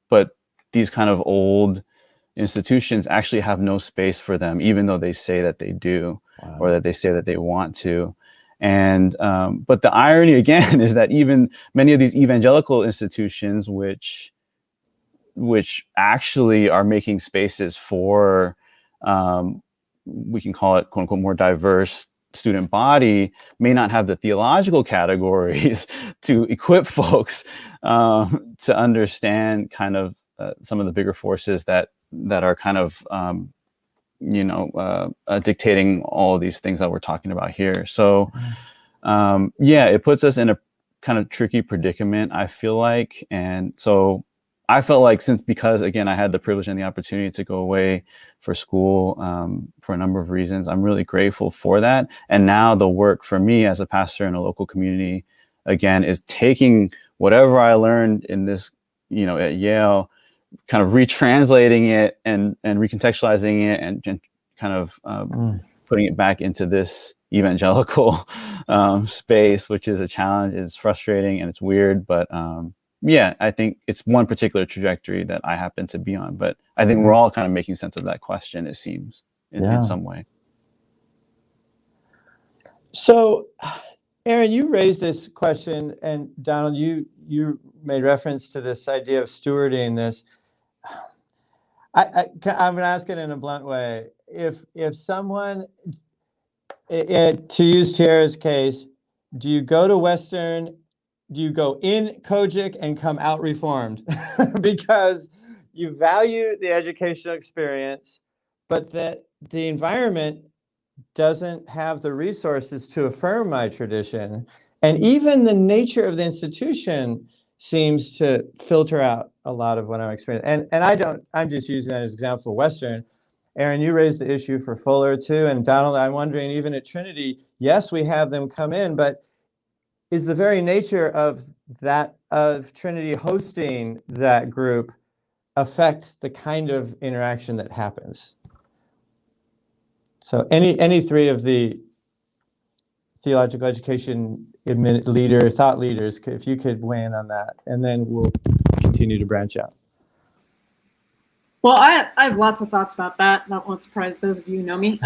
But these kind of old institutions actually have no space for them, even though they say that they do. Wow. Or that they say that they want to. And but the irony again is that even many of these evangelical institutions, which actually are making spaces for, we can call it quote unquote more diverse student body, may not have the theological categories to equip folks to understand kind of some of the bigger forces that are kind of you know, dictating all of these things that we're talking about here. So, yeah, it puts us in a kind of tricky predicament, I feel like. And so I felt like because again, I had the privilege and the opportunity to go away for school for a number of reasons, I'm really grateful for that. And now the work for me as a pastor in a local community, again, is taking whatever I learned in this, you know, at Yale, kind of retranslating it and recontextualizing it and kind of putting it back into this evangelical space, which is a challenge. It's frustrating and it's weird, but yeah, I think it's one particular trajectory that I happen to be on. But I think we're all kind of making sense of that question, it seems, in some way. So, Aaron, you raised this question, and Donald, you made reference to this idea of stewarding this. I'm going to ask it in a blunt way. If someone, to use Tierra's case, do you go to Western, do you go in Kojic and come out reformed? Because you value the educational experience, but that the environment doesn't have the resources to affirm my tradition. And even the nature of the institution seems to filter out a lot of what I'm experiencing. And I'm just using that as an example for Western. Aaron, you raised the issue for Fuller too. And Donald, I'm wondering, even at Trinity, yes, we have them come in, but is the very nature of Trinity hosting that group affect the kind of interaction that happens? So any three of the theological education thought leaders, if you could weigh in on that, and then we'll continue to branch out. Well, I have lots of thoughts about that. That won't surprise those of you who know me.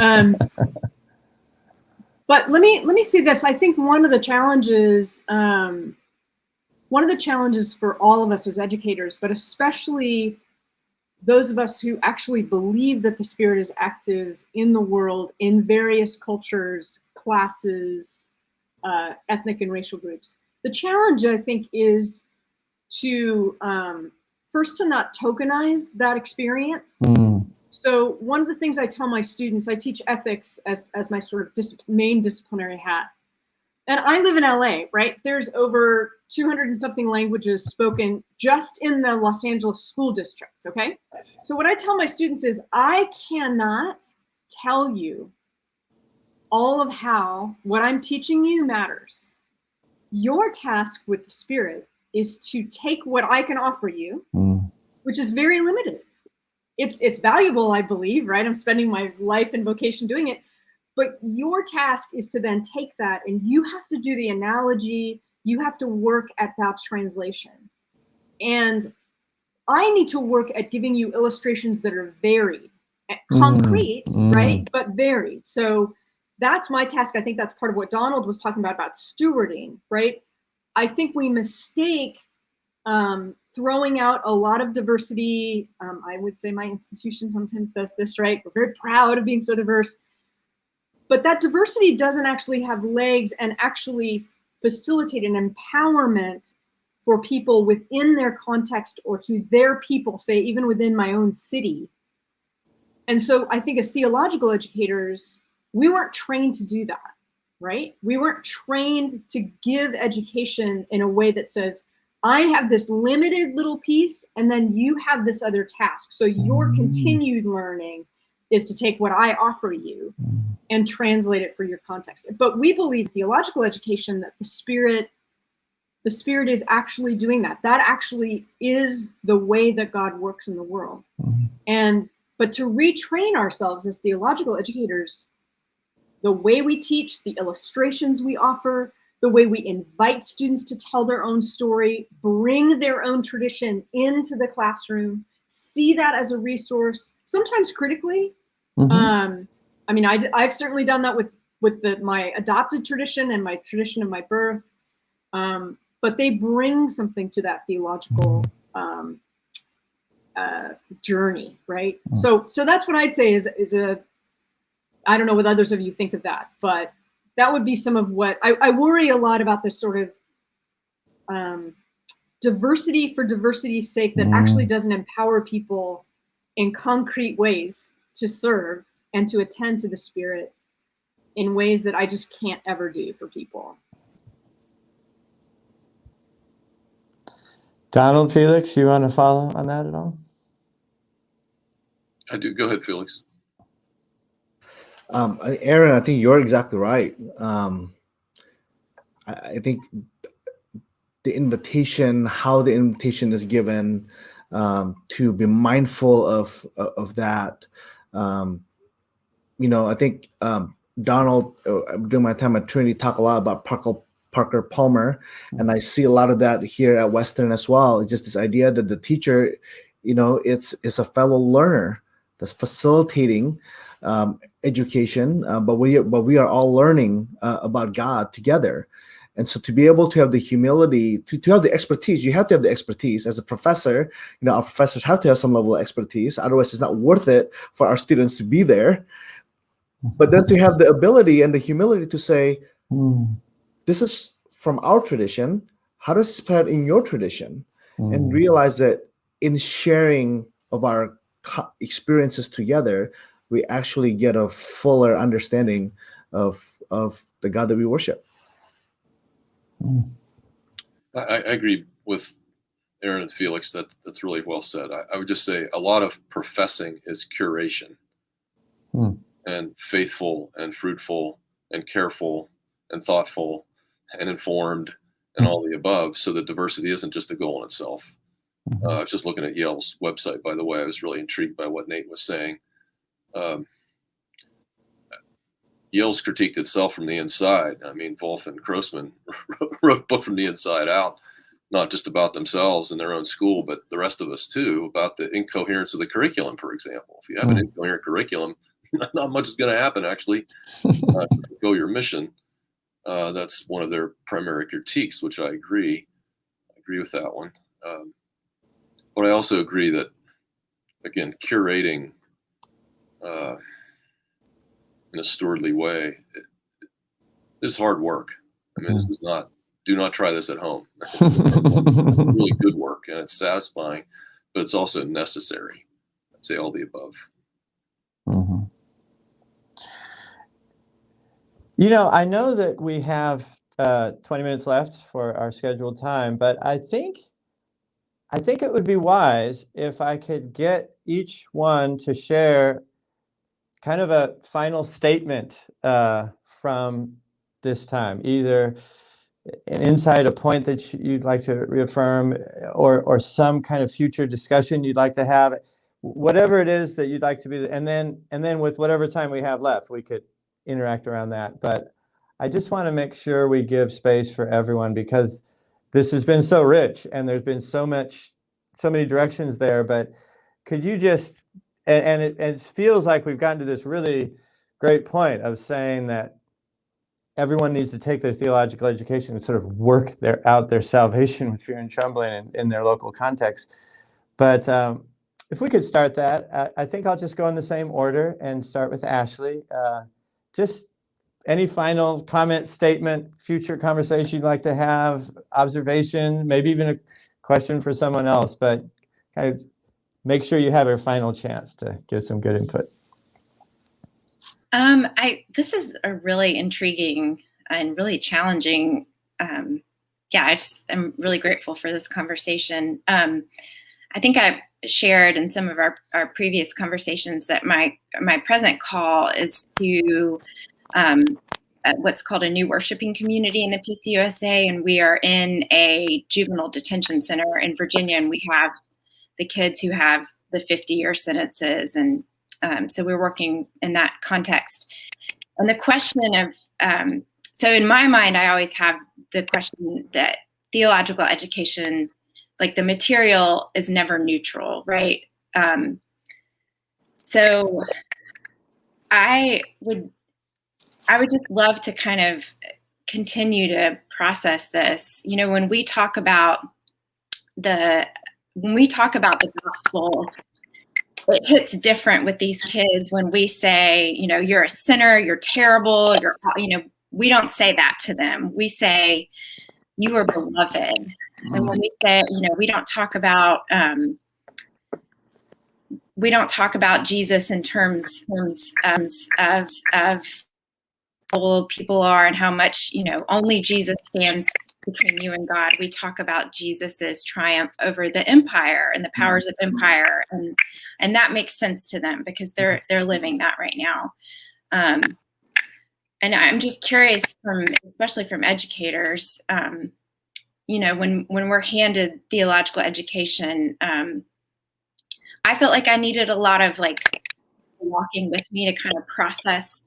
But let me say this. I think one of the challenges for all of us as educators, but especially those of us who actually believe that the Spirit is active in the world, in various cultures, classes, ethnic and racial groups. The challenge, I think, is to first to not tokenize that experience. So one of the things I tell my students, I teach ethics as my sort of main disciplinary hat. And I live in LA, right? There's over 200 and something languages spoken just in the Los Angeles school district, okay? So what I tell my students is I cannot tell you all of how what I'm teaching you matters. Your task with the Spirit is to take what I can offer you, which is very limited. It's valuable, I believe, right? I'm spending my life and vocation doing it. But your task is to then take that and you have to do the analogy, you have to work at that translation. And I need to work at giving you illustrations that are varied, concrete, right? But varied. So that's my task. I think that's part of what Donald was talking about stewarding, right? I think we mistake throwing out a lot of diversity. I would say my institution sometimes does this, right? We're very proud of being so diverse. But that diversity doesn't actually have legs and actually facilitate an empowerment for people within their context or to their people, say, even within my own city. And so I think as theological educators, we weren't trained to do that, right? We weren't trained to give education in a way that says, I have this limited little piece, and then you have this other task. So your continued learning is to take what I offer you and translate it for your context. But we believe theological education that the Spirit is actually doing that. That actually is the way that God works in the world. But to retrain ourselves as theological educators, the way we teach, the illustrations we offer, the way we invite students to tell their own story, bring their own tradition into the classroom, see that as a resource, sometimes critically. I mean, I've certainly done that with my adopted tradition and my tradition of my birth. But they bring something to that theological journey, right? So that's what I'd say is a, I don't know what others of you think of that, but that would be some of what I worry a lot about, this sort of diversity for diversity's sake that actually doesn't empower people in concrete ways to serve and to attend to the Spirit in ways that I just can't ever do for people. Donald, Felix, you want to follow on that at all? I do. Go ahead, Felix. Aaron, I think you're exactly right. I think the invitation, how the invitation is given, to be mindful of that. I think Donald, during my time at Trinity, talked a lot about Parker Palmer, and I see a lot of that here at Western as well. It's just this idea that the teacher, it's a fellow learner that's facilitating education, but we are all learning about God together. And so to be able to have the humility, to have the expertise, you have to have the expertise. As a professor, our professors have to have some level of expertise. Otherwise, it's not worth it for our students to be there. But then to have the ability and the humility to say, this is from our tradition. How does it fit in your tradition? And realize that in sharing of our experiences together, we actually get a fuller understanding of the God that we worship. I agree with Aaron and Felix. That's really well said. I would just say a lot of professing is curation, and faithful and fruitful and careful and thoughtful and informed and all the above, so that diversity isn't just a goal in itself. I was just looking at Yale's website, by the way. I was really intrigued by what Nate was saying. Yale's critiqued itself from the inside. I mean, Wolf and Grossman wrote a book from the inside out, not just about themselves and their own school, but the rest of us too, about the incoherence of the curriculum, for example. If you have an incoherent curriculum, not much is going to happen, actually, to fulfill your mission. That's one of their primary critiques, which I agree. I agree with that one. But I also agree that, again, curating in a stewardly way, this is hard work. I mean, this is not, do not try this at home. It's really good work, and it's satisfying, but it's also necessary. I'd say all the above. I know that we have 20 minutes left for our scheduled time, but I think it would be wise if I could get each one to share kind of a final statement from this time, either an insight, a point that you'd like to reaffirm, or some kind of future discussion you'd like to have, whatever it is that you'd like to be, and then with whatever time we have left, we could interact around that. But I just want to make sure we give space for everyone, because this has been so rich and there's been so many directions there. But could you just, and it feels like we've gotten to this really great point of saying that everyone needs to take their theological education and sort of work out their salvation with fear and trembling in their local context. But if we could start that, I think I'll just go in the same order and start with Ashley. Just any final comment, statement, future conversation you'd like to have, observation, maybe even a question for someone else, but kind of make sure you have a final chance to give some good input. This is a really intriguing and really challenging yeah, I'm really grateful for this conversation. I think I shared in some of our previous conversations that my present call is to what's called a new worshiping community in the PCUSA, and we are in a juvenile detention center in Virginia, and we have the kids who have the 50-year sentences, and so we're working in that context. And the question of so in my mind, I always have the question that theological education, like the material, is never neutral, right? So I would just love to kind of continue to process this. You know, when we talk about the gospel, it hits different with these kids when we say, you know, you're a sinner, you're terrible, we don't say that to them. We say, you are beloved. And when we say, you know, we don't talk about Jesus in terms of how people are and how much, you know, only Jesus stands between you and God. We talk about Jesus's triumph over the empire and the powers of empire, and that makes sense to them because they're living that right now. And I'm just curious, especially from educators, you know, when we're handed theological education, I felt like I needed a lot of like walking with me to kind of process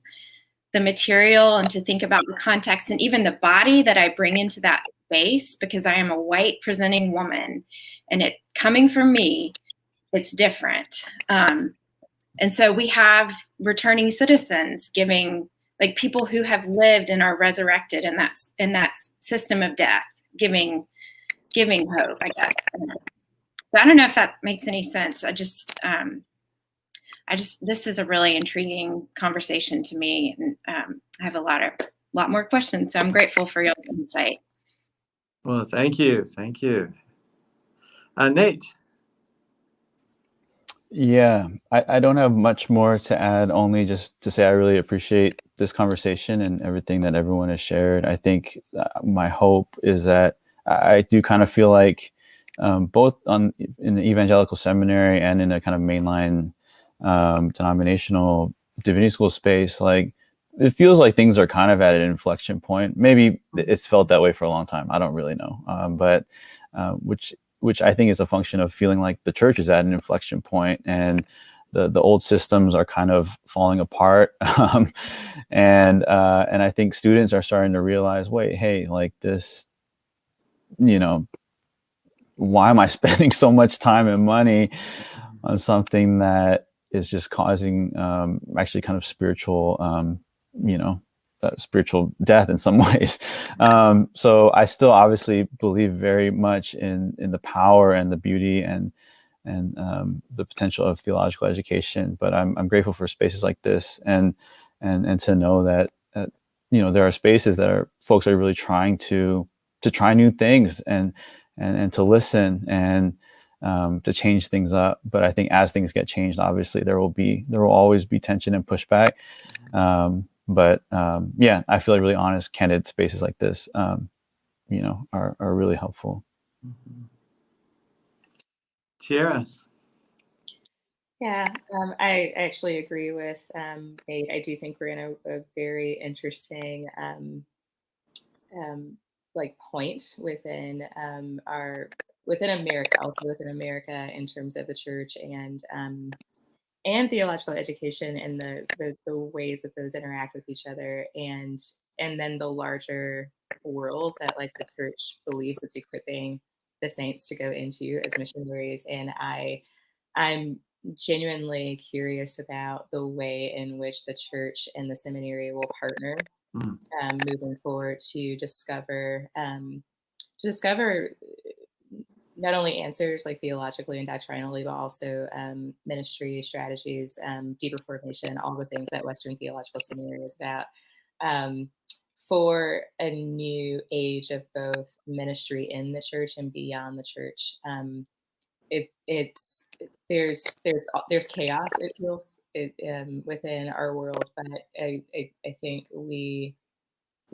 the material and to think about the context and even the body that I bring into that space, because I am a white presenting woman, and it coming from me, it's different. And so we have returning citizens giving, like, people who have lived and are resurrected in that system of death, giving hope, I guess. So I don't know if that makes any sense. This is a really intriguing conversation to me, and I have a lot more questions. So I'm grateful for your insight. Well, thank you, Nate. Yeah, I don't have much more to add, only just to say I really appreciate this conversation and everything that everyone has shared. I think my hope is that I do kind of feel like both in the evangelical seminary and in a kind of mainline denominational divinity school space, like, it feels like things are kind of at an inflection point. Maybe it's felt that way for a long time. I don't really know, but which I think is a function of feeling like the church is at an inflection point, and the old systems are kind of falling apart. And I think students are starting to realize, wait, hey, like this, you know, why am I spending so much time and money on something that is just causing actually kind of spiritual, spiritual death in some ways. So I still obviously believe very much in the power and the beauty and the potential of theological education. But I'm grateful for spaces like this, and to know that there are spaces that folks are really trying to try new things and to listen and to change things up. But I think as things get changed, obviously there will always be tension and pushback. But I feel like really honest, candid spaces like this, are really helpful. Tiara. Yeah, I actually agree with Nate. I do think we're in a very interesting point within America, also within America, in terms of the church and theological education and the ways that those interact with each other, and then the larger world that, like, the church believes it's equipping the saints to go into as missionaries. And I'm genuinely curious about the way in which the church and the seminary will partner moving forward to discover not only answers, like, theologically and doctrinally, but also ministry strategies, deeper formation, all the things that Western Theological Seminary is about, for a new age of both ministry in the church and beyond the church. There's chaos, it feels, within our world, but I think we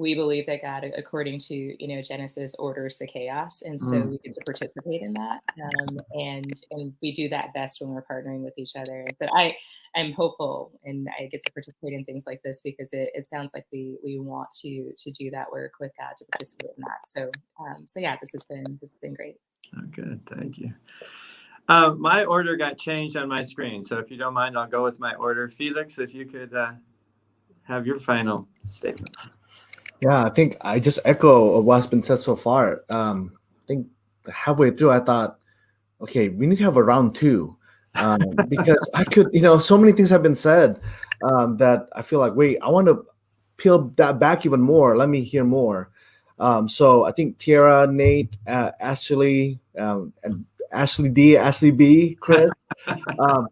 we believe that God, according to Genesis, orders the chaos, and so we get to participate in that, and we do that best when we're partnering with each other. And so I'm hopeful, and I get to participate in things like this because it sounds like we want to do that work with God, to participate in that. So yeah, this has been great. Oh, good, thank you. My order got changed on my screen, so if you don't mind, I'll go with my order. Felix, if you could have your final statement. Yeah, I think I just echo what's been said so far. I think halfway through, I thought, okay, we need to have a round two, because I could, so many things have been said that I feel like, wait, I want to peel that back even more. Let me hear more. So I think Tiara, Nate, Ashley, and Ashley D, Ashley B, Chris,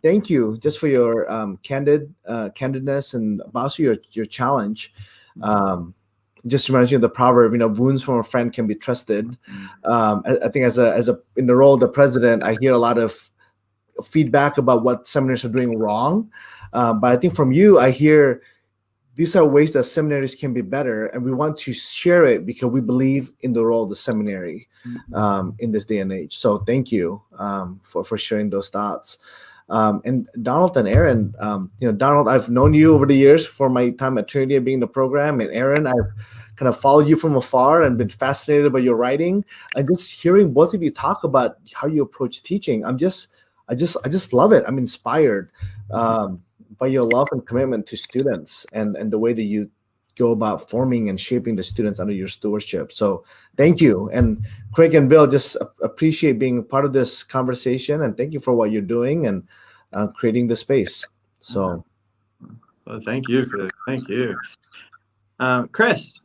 thank you just for your candidness, and also your challenge. Just reminds you of the proverb, wounds from a friend can be trusted. I think as a in the role of the president, I hear a lot of feedback about what seminaries are doing wrong. But I think from you, I hear these are ways that seminaries can be better, and we want to share it because we believe in the role of the seminary in this day and age. So thank you for sharing those thoughts. And Donald and Aaron, Donald, I've known you over the years for my time at Trinity and being in the program, and Aaron, I've kind of followed you from afar and been fascinated by your writing. And just hearing both of you talk about how you approach teaching, I just love it. I'm inspired by your love and commitment to students, and the way that you go about forming and shaping the students under your stewardship. So thank you. And Craig and Bill, just appreciate being part of this conversation, and thank you for what you're doing and creating the space. So, well, thank you for this. Thank you. Chris.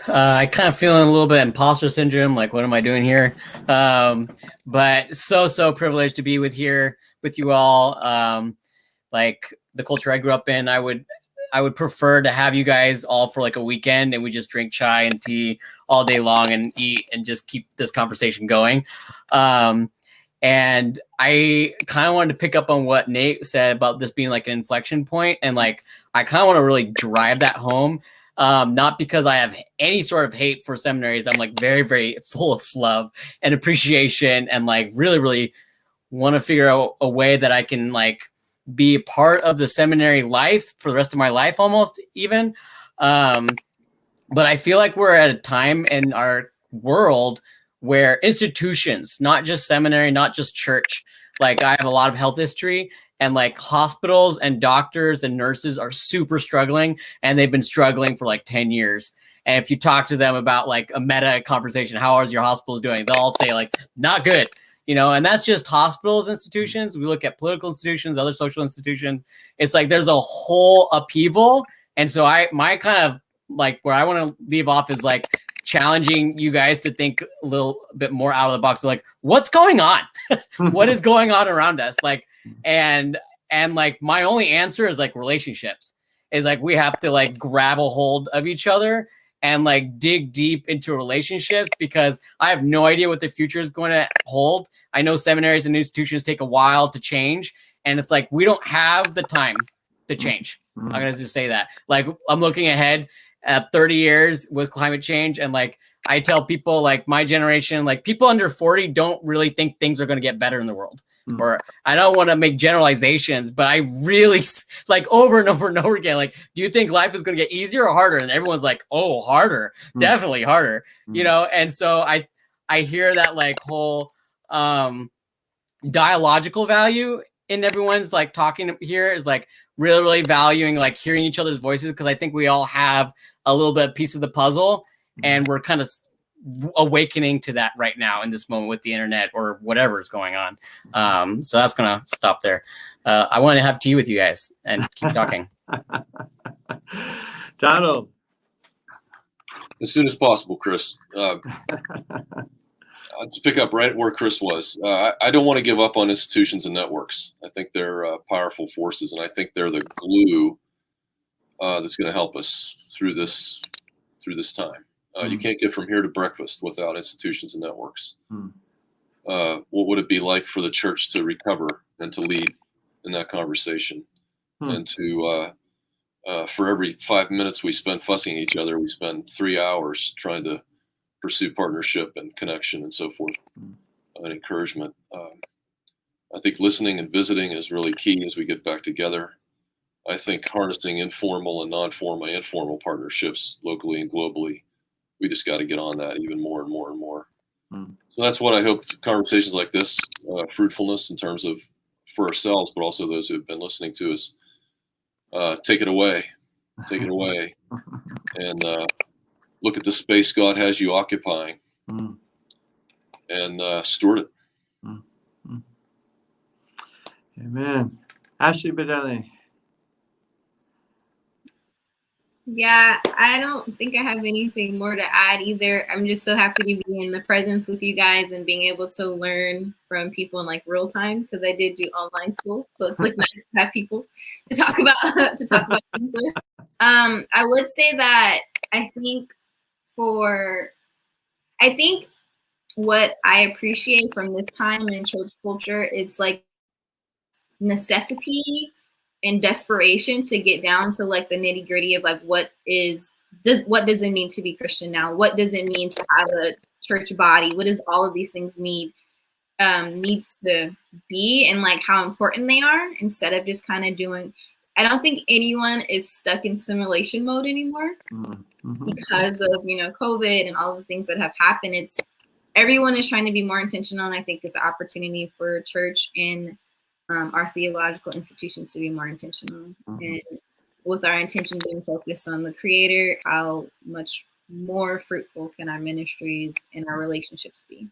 I kind of feeling a little bit imposter syndrome, like what am I doing here? But so privileged to be with you all. Like the culture I grew up in, I would prefer to have you guys all for like a weekend, and we just drink chai and tea all day long and eat and just keep this conversation going. And I kind of wanted to pick up on what Nate said about this being like an inflection point, and like I kind of want to really drive that home. Not because I have any sort of hate for seminaries. I'm like very, very full of love and appreciation, and like really, really want to figure out a way that I can like be a part of the seminary life for the rest of my life, almost even. But I feel like we're at a time in our world where institutions, not just seminary, not just church, like I have a lot of health history, and like hospitals and doctors and nurses are super struggling, and they've been struggling for like 10 years. And if you talk to them about like a meta conversation, how is your hospital doing? They'll all say like, not good, and that's just hospitals, institutions. We look at political institutions, other social institutions. It's like, there's a whole upheaval. And so my kind of like where I want to leave off is like challenging you guys to think a little bit more out of the box. Like, what's going on? What is going on around us? Like, and like my only answer is like relationships. Is like we have to like grab a hold of each other and like dig deep into relationships, because I have no idea what the future is going to hold. I know seminaries and institutions take a while to change, and it's like we don't have the time to change. I'm gonna just say that. Like, I'm looking ahead at 30 years with climate change, and like I tell people like my generation, like people under 40 don't really think things are going to get better in the world. Or I don't want to make generalizations, but I really like over and over and over again, like, do you think life is going to get easier or harder? And everyone's like, oh, harder, definitely harder, And so I hear that like whole dialogical value in everyone's like talking here is like really, really valuing like hearing each other's voices, because I think we all have a little bit of piece of the puzzle, and we're kind of awakening to that right now in this moment with the internet or whatever is going on. So that's gonna stop there. I want to have tea with you guys and keep talking. Donald. As soon as possible, Chris. I'll just pick up right where Chris was. I don't want to give up on institutions and networks. I think they're powerful forces, and I think they're the glue that's going to help us through this time. You can't get from here to breakfast without institutions and networks. What would it be like for the church to recover and to lead in that conversation, and to for every 5 minutes we spend fussing at each other, we spend 3 hours trying to pursue partnership and connection and so forth, and encouragement. I think listening and visiting is really key as we get back together. I think harnessing informal and informal partnerships locally and globally, we just got to get on that even more and more and more. So that's what I hope conversations like this, fruitfulness in terms of for ourselves, but also those who have been listening to us, take it away, and look at the space God has you occupying, and steward it. Amen. Ashley Bedelli. Yeah, I don't think I have anything more to add either. I'm just so happy to be in the presence with you guys and being able to learn from people in like real time, because I did do online school, so it's like nice to have people to talk about things with. I would say that I think what I appreciate from this time in church culture, it's like necessity and desperation to get down to like the nitty gritty of like what does it mean to be Christian now? What does it mean to have a church body? What does all of these things need to be, and like how important they are, instead of just kind of doing. I don't think anyone is stuck in simulation mode anymore because of COVID and all the things that have happened. Everyone is trying to be more intentional, and I think it's an opportunity for church and our theological institutions to be more intentional. And with our intention being focused on the Creator, how much more fruitful can our ministries and our relationships be?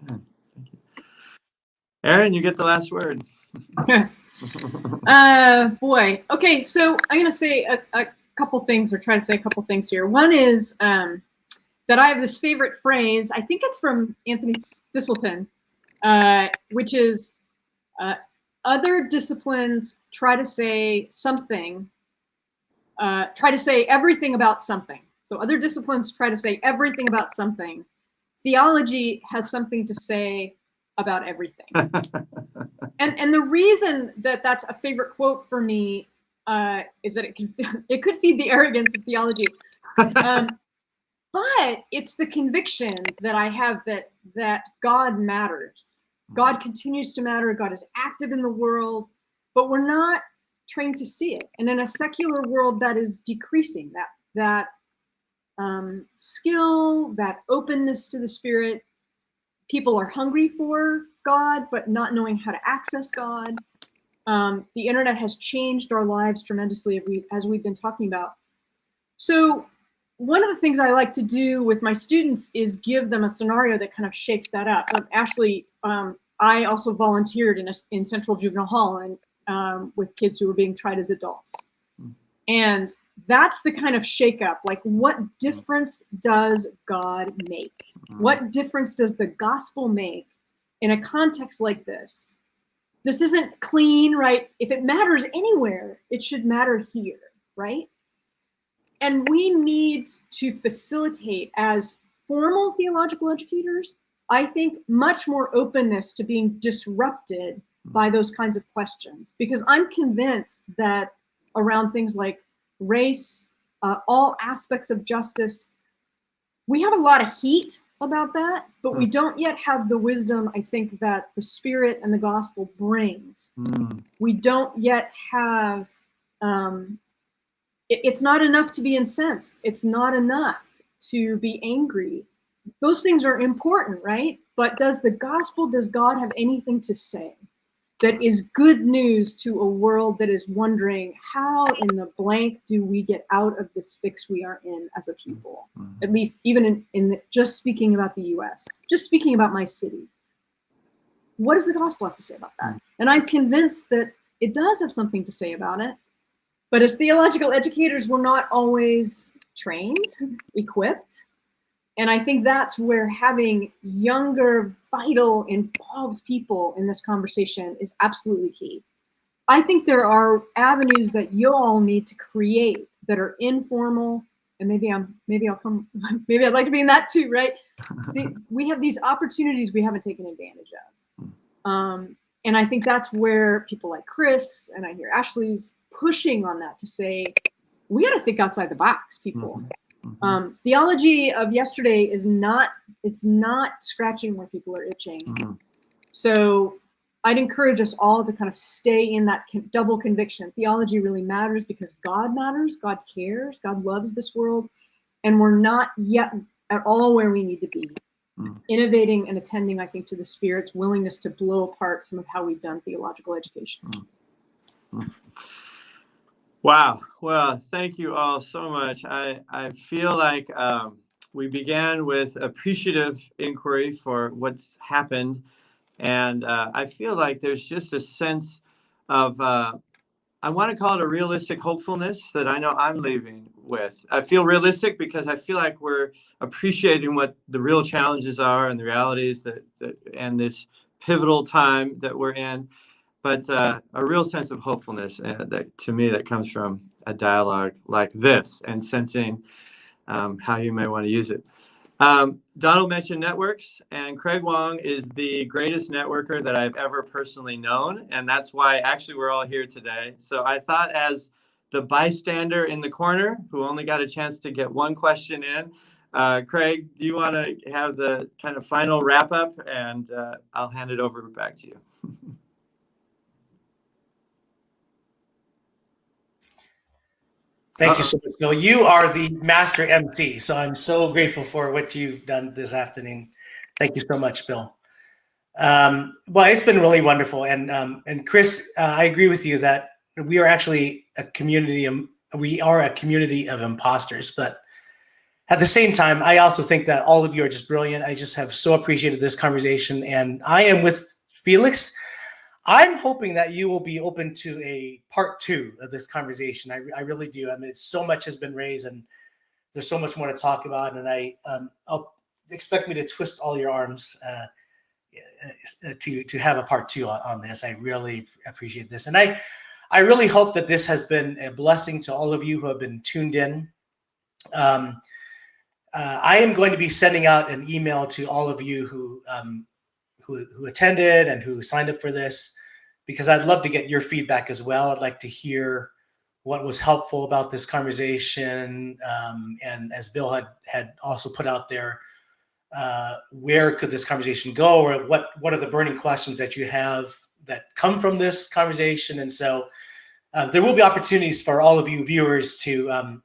Thank you. Aaron, you get the last word. Boy. Okay, so I'm going to say a couple things, or try to say a couple things here. One is that I have this favorite phrase. I think it's from Anthony Thistleton, which is, other disciplines try to say something, try to say everything about something. So other disciplines try to say everything about something. Theology has something to say about everything. and the reason that that's a favorite quote for me is that it could feed the arrogance of theology. But it's the conviction that I have that God matters. God continues to matter. God is active in the world, but we're not trained to see it. And in a secular world that is decreasing, that skill, that openness to the Spirit, people are hungry for God, but not knowing how to access God. The internet has changed our lives tremendously, as we've been talking about. So one of the things I like to do with my students is give them a scenario that kind of shakes that up. Ashley, I also volunteered in Central Juvenile Hall and with kids who were being tried as adults. And that's the kind of shakeup. Like, what difference does God make? What difference does the gospel make in a context like this? This isn't clean, right? If it matters anywhere, it should matter here, right? And we need to facilitate, as formal theological educators, I think, much more openness to being disrupted by those kinds of questions. Because I'm convinced that around things like race, all aspects of justice, we have a lot of heat about that, but we don't yet have the wisdom, I think, that the Spirit and the gospel brings. We don't yet have, it's not enough to be incensed. It's not enough to be angry. Those things are important, right? But does God have anything to say that is good news to a world that is wondering, how in the blank do we get out of this fix we are in as a people? At least even in just speaking about the US, just speaking about my city. What does the gospel have to say about that? And I'm convinced that it does have something to say about it. But as theological educators, we're not always trained, equipped. And I think that's where having younger, vital, involved people in this conversation is absolutely key. I think there are avenues that you all need to create that are informal, and maybe I'd like to be in that too, right? We have these opportunities we haven't taken advantage of. And I think that's where people like Chris, and I hear Ashley's pushing on that to say, we got to think outside the box, people. Theology of yesterday is not, it's not scratching where people are itching. So I'd encourage us all to kind of stay in that double conviction. Theology really matters because God matters, God cares, God loves this world, and we're not yet at all where we need to be. Innovating and attending, I think, to the Spirit's willingness to blow apart some of how we've done theological education. Wow. Well, thank you all so much. I feel like we began with appreciative inquiry for what's happened. And I feel like there's just a sense of, I want to call it a realistic hopefulness that I know I'm leaving with. I feel realistic because I feel like we're appreciating what the real challenges are and the realities that and this pivotal time that we're in. But a real sense of hopefulness that to me that comes from a dialogue like this and sensing how you may want to use it. Donald mentioned networks, and Craig Wong is the greatest networker that I've ever personally known, and that's why actually we're all here today. So I thought, as the bystander in the corner who only got a chance to get one question in, Craig, do you want to have the kind of final wrap up, and I'll hand it over back to you. Thank you so much, Bill. You are the master MC, so I'm so grateful for what you've done this afternoon. Thank you so much, Bill. Well, it's been really wonderful, and Chris, I agree with you that we are actually a community. We are a community of imposters, but at the same time, I also think that all of you are just brilliant. I just have so appreciated this conversation, and I am with Felix. I'm hoping that you will be open to a part 2 of this conversation. I really do. I mean, so much has been raised, and there's so much more to talk about. And I'll expect me to twist all your arms to have a part 2 on this. I really appreciate this, and I really hope that this has been a blessing to all of you who have been tuned in. I am going to be sending out an email to all of you who attended and who signed up for this, because I'd love to get your feedback as well. I'd like to hear what was helpful about this conversation. And as Bill had also put out there, where could this conversation go, or what are the burning questions that you have that come from this conversation? And so there will be opportunities for all of you viewers to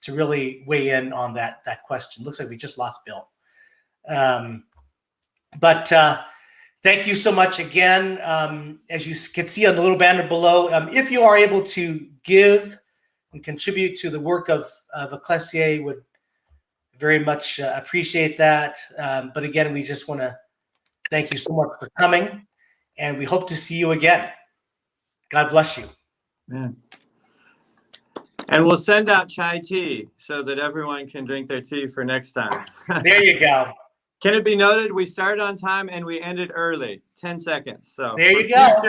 really weigh in on that question. Looks like we just lost Bill. Thank you so much again. As you can see on the little banner below, if you are able to give and contribute to the work of Ecclesiae, would very much appreciate that. But again, we just want to thank you so much for coming, and we hope to see you again. God bless you. Yeah. And we'll send out chai tea so that everyone can drink their tea for next time. There you go. Can it be noted, we started on time and we ended early, 10 seconds. So there you go.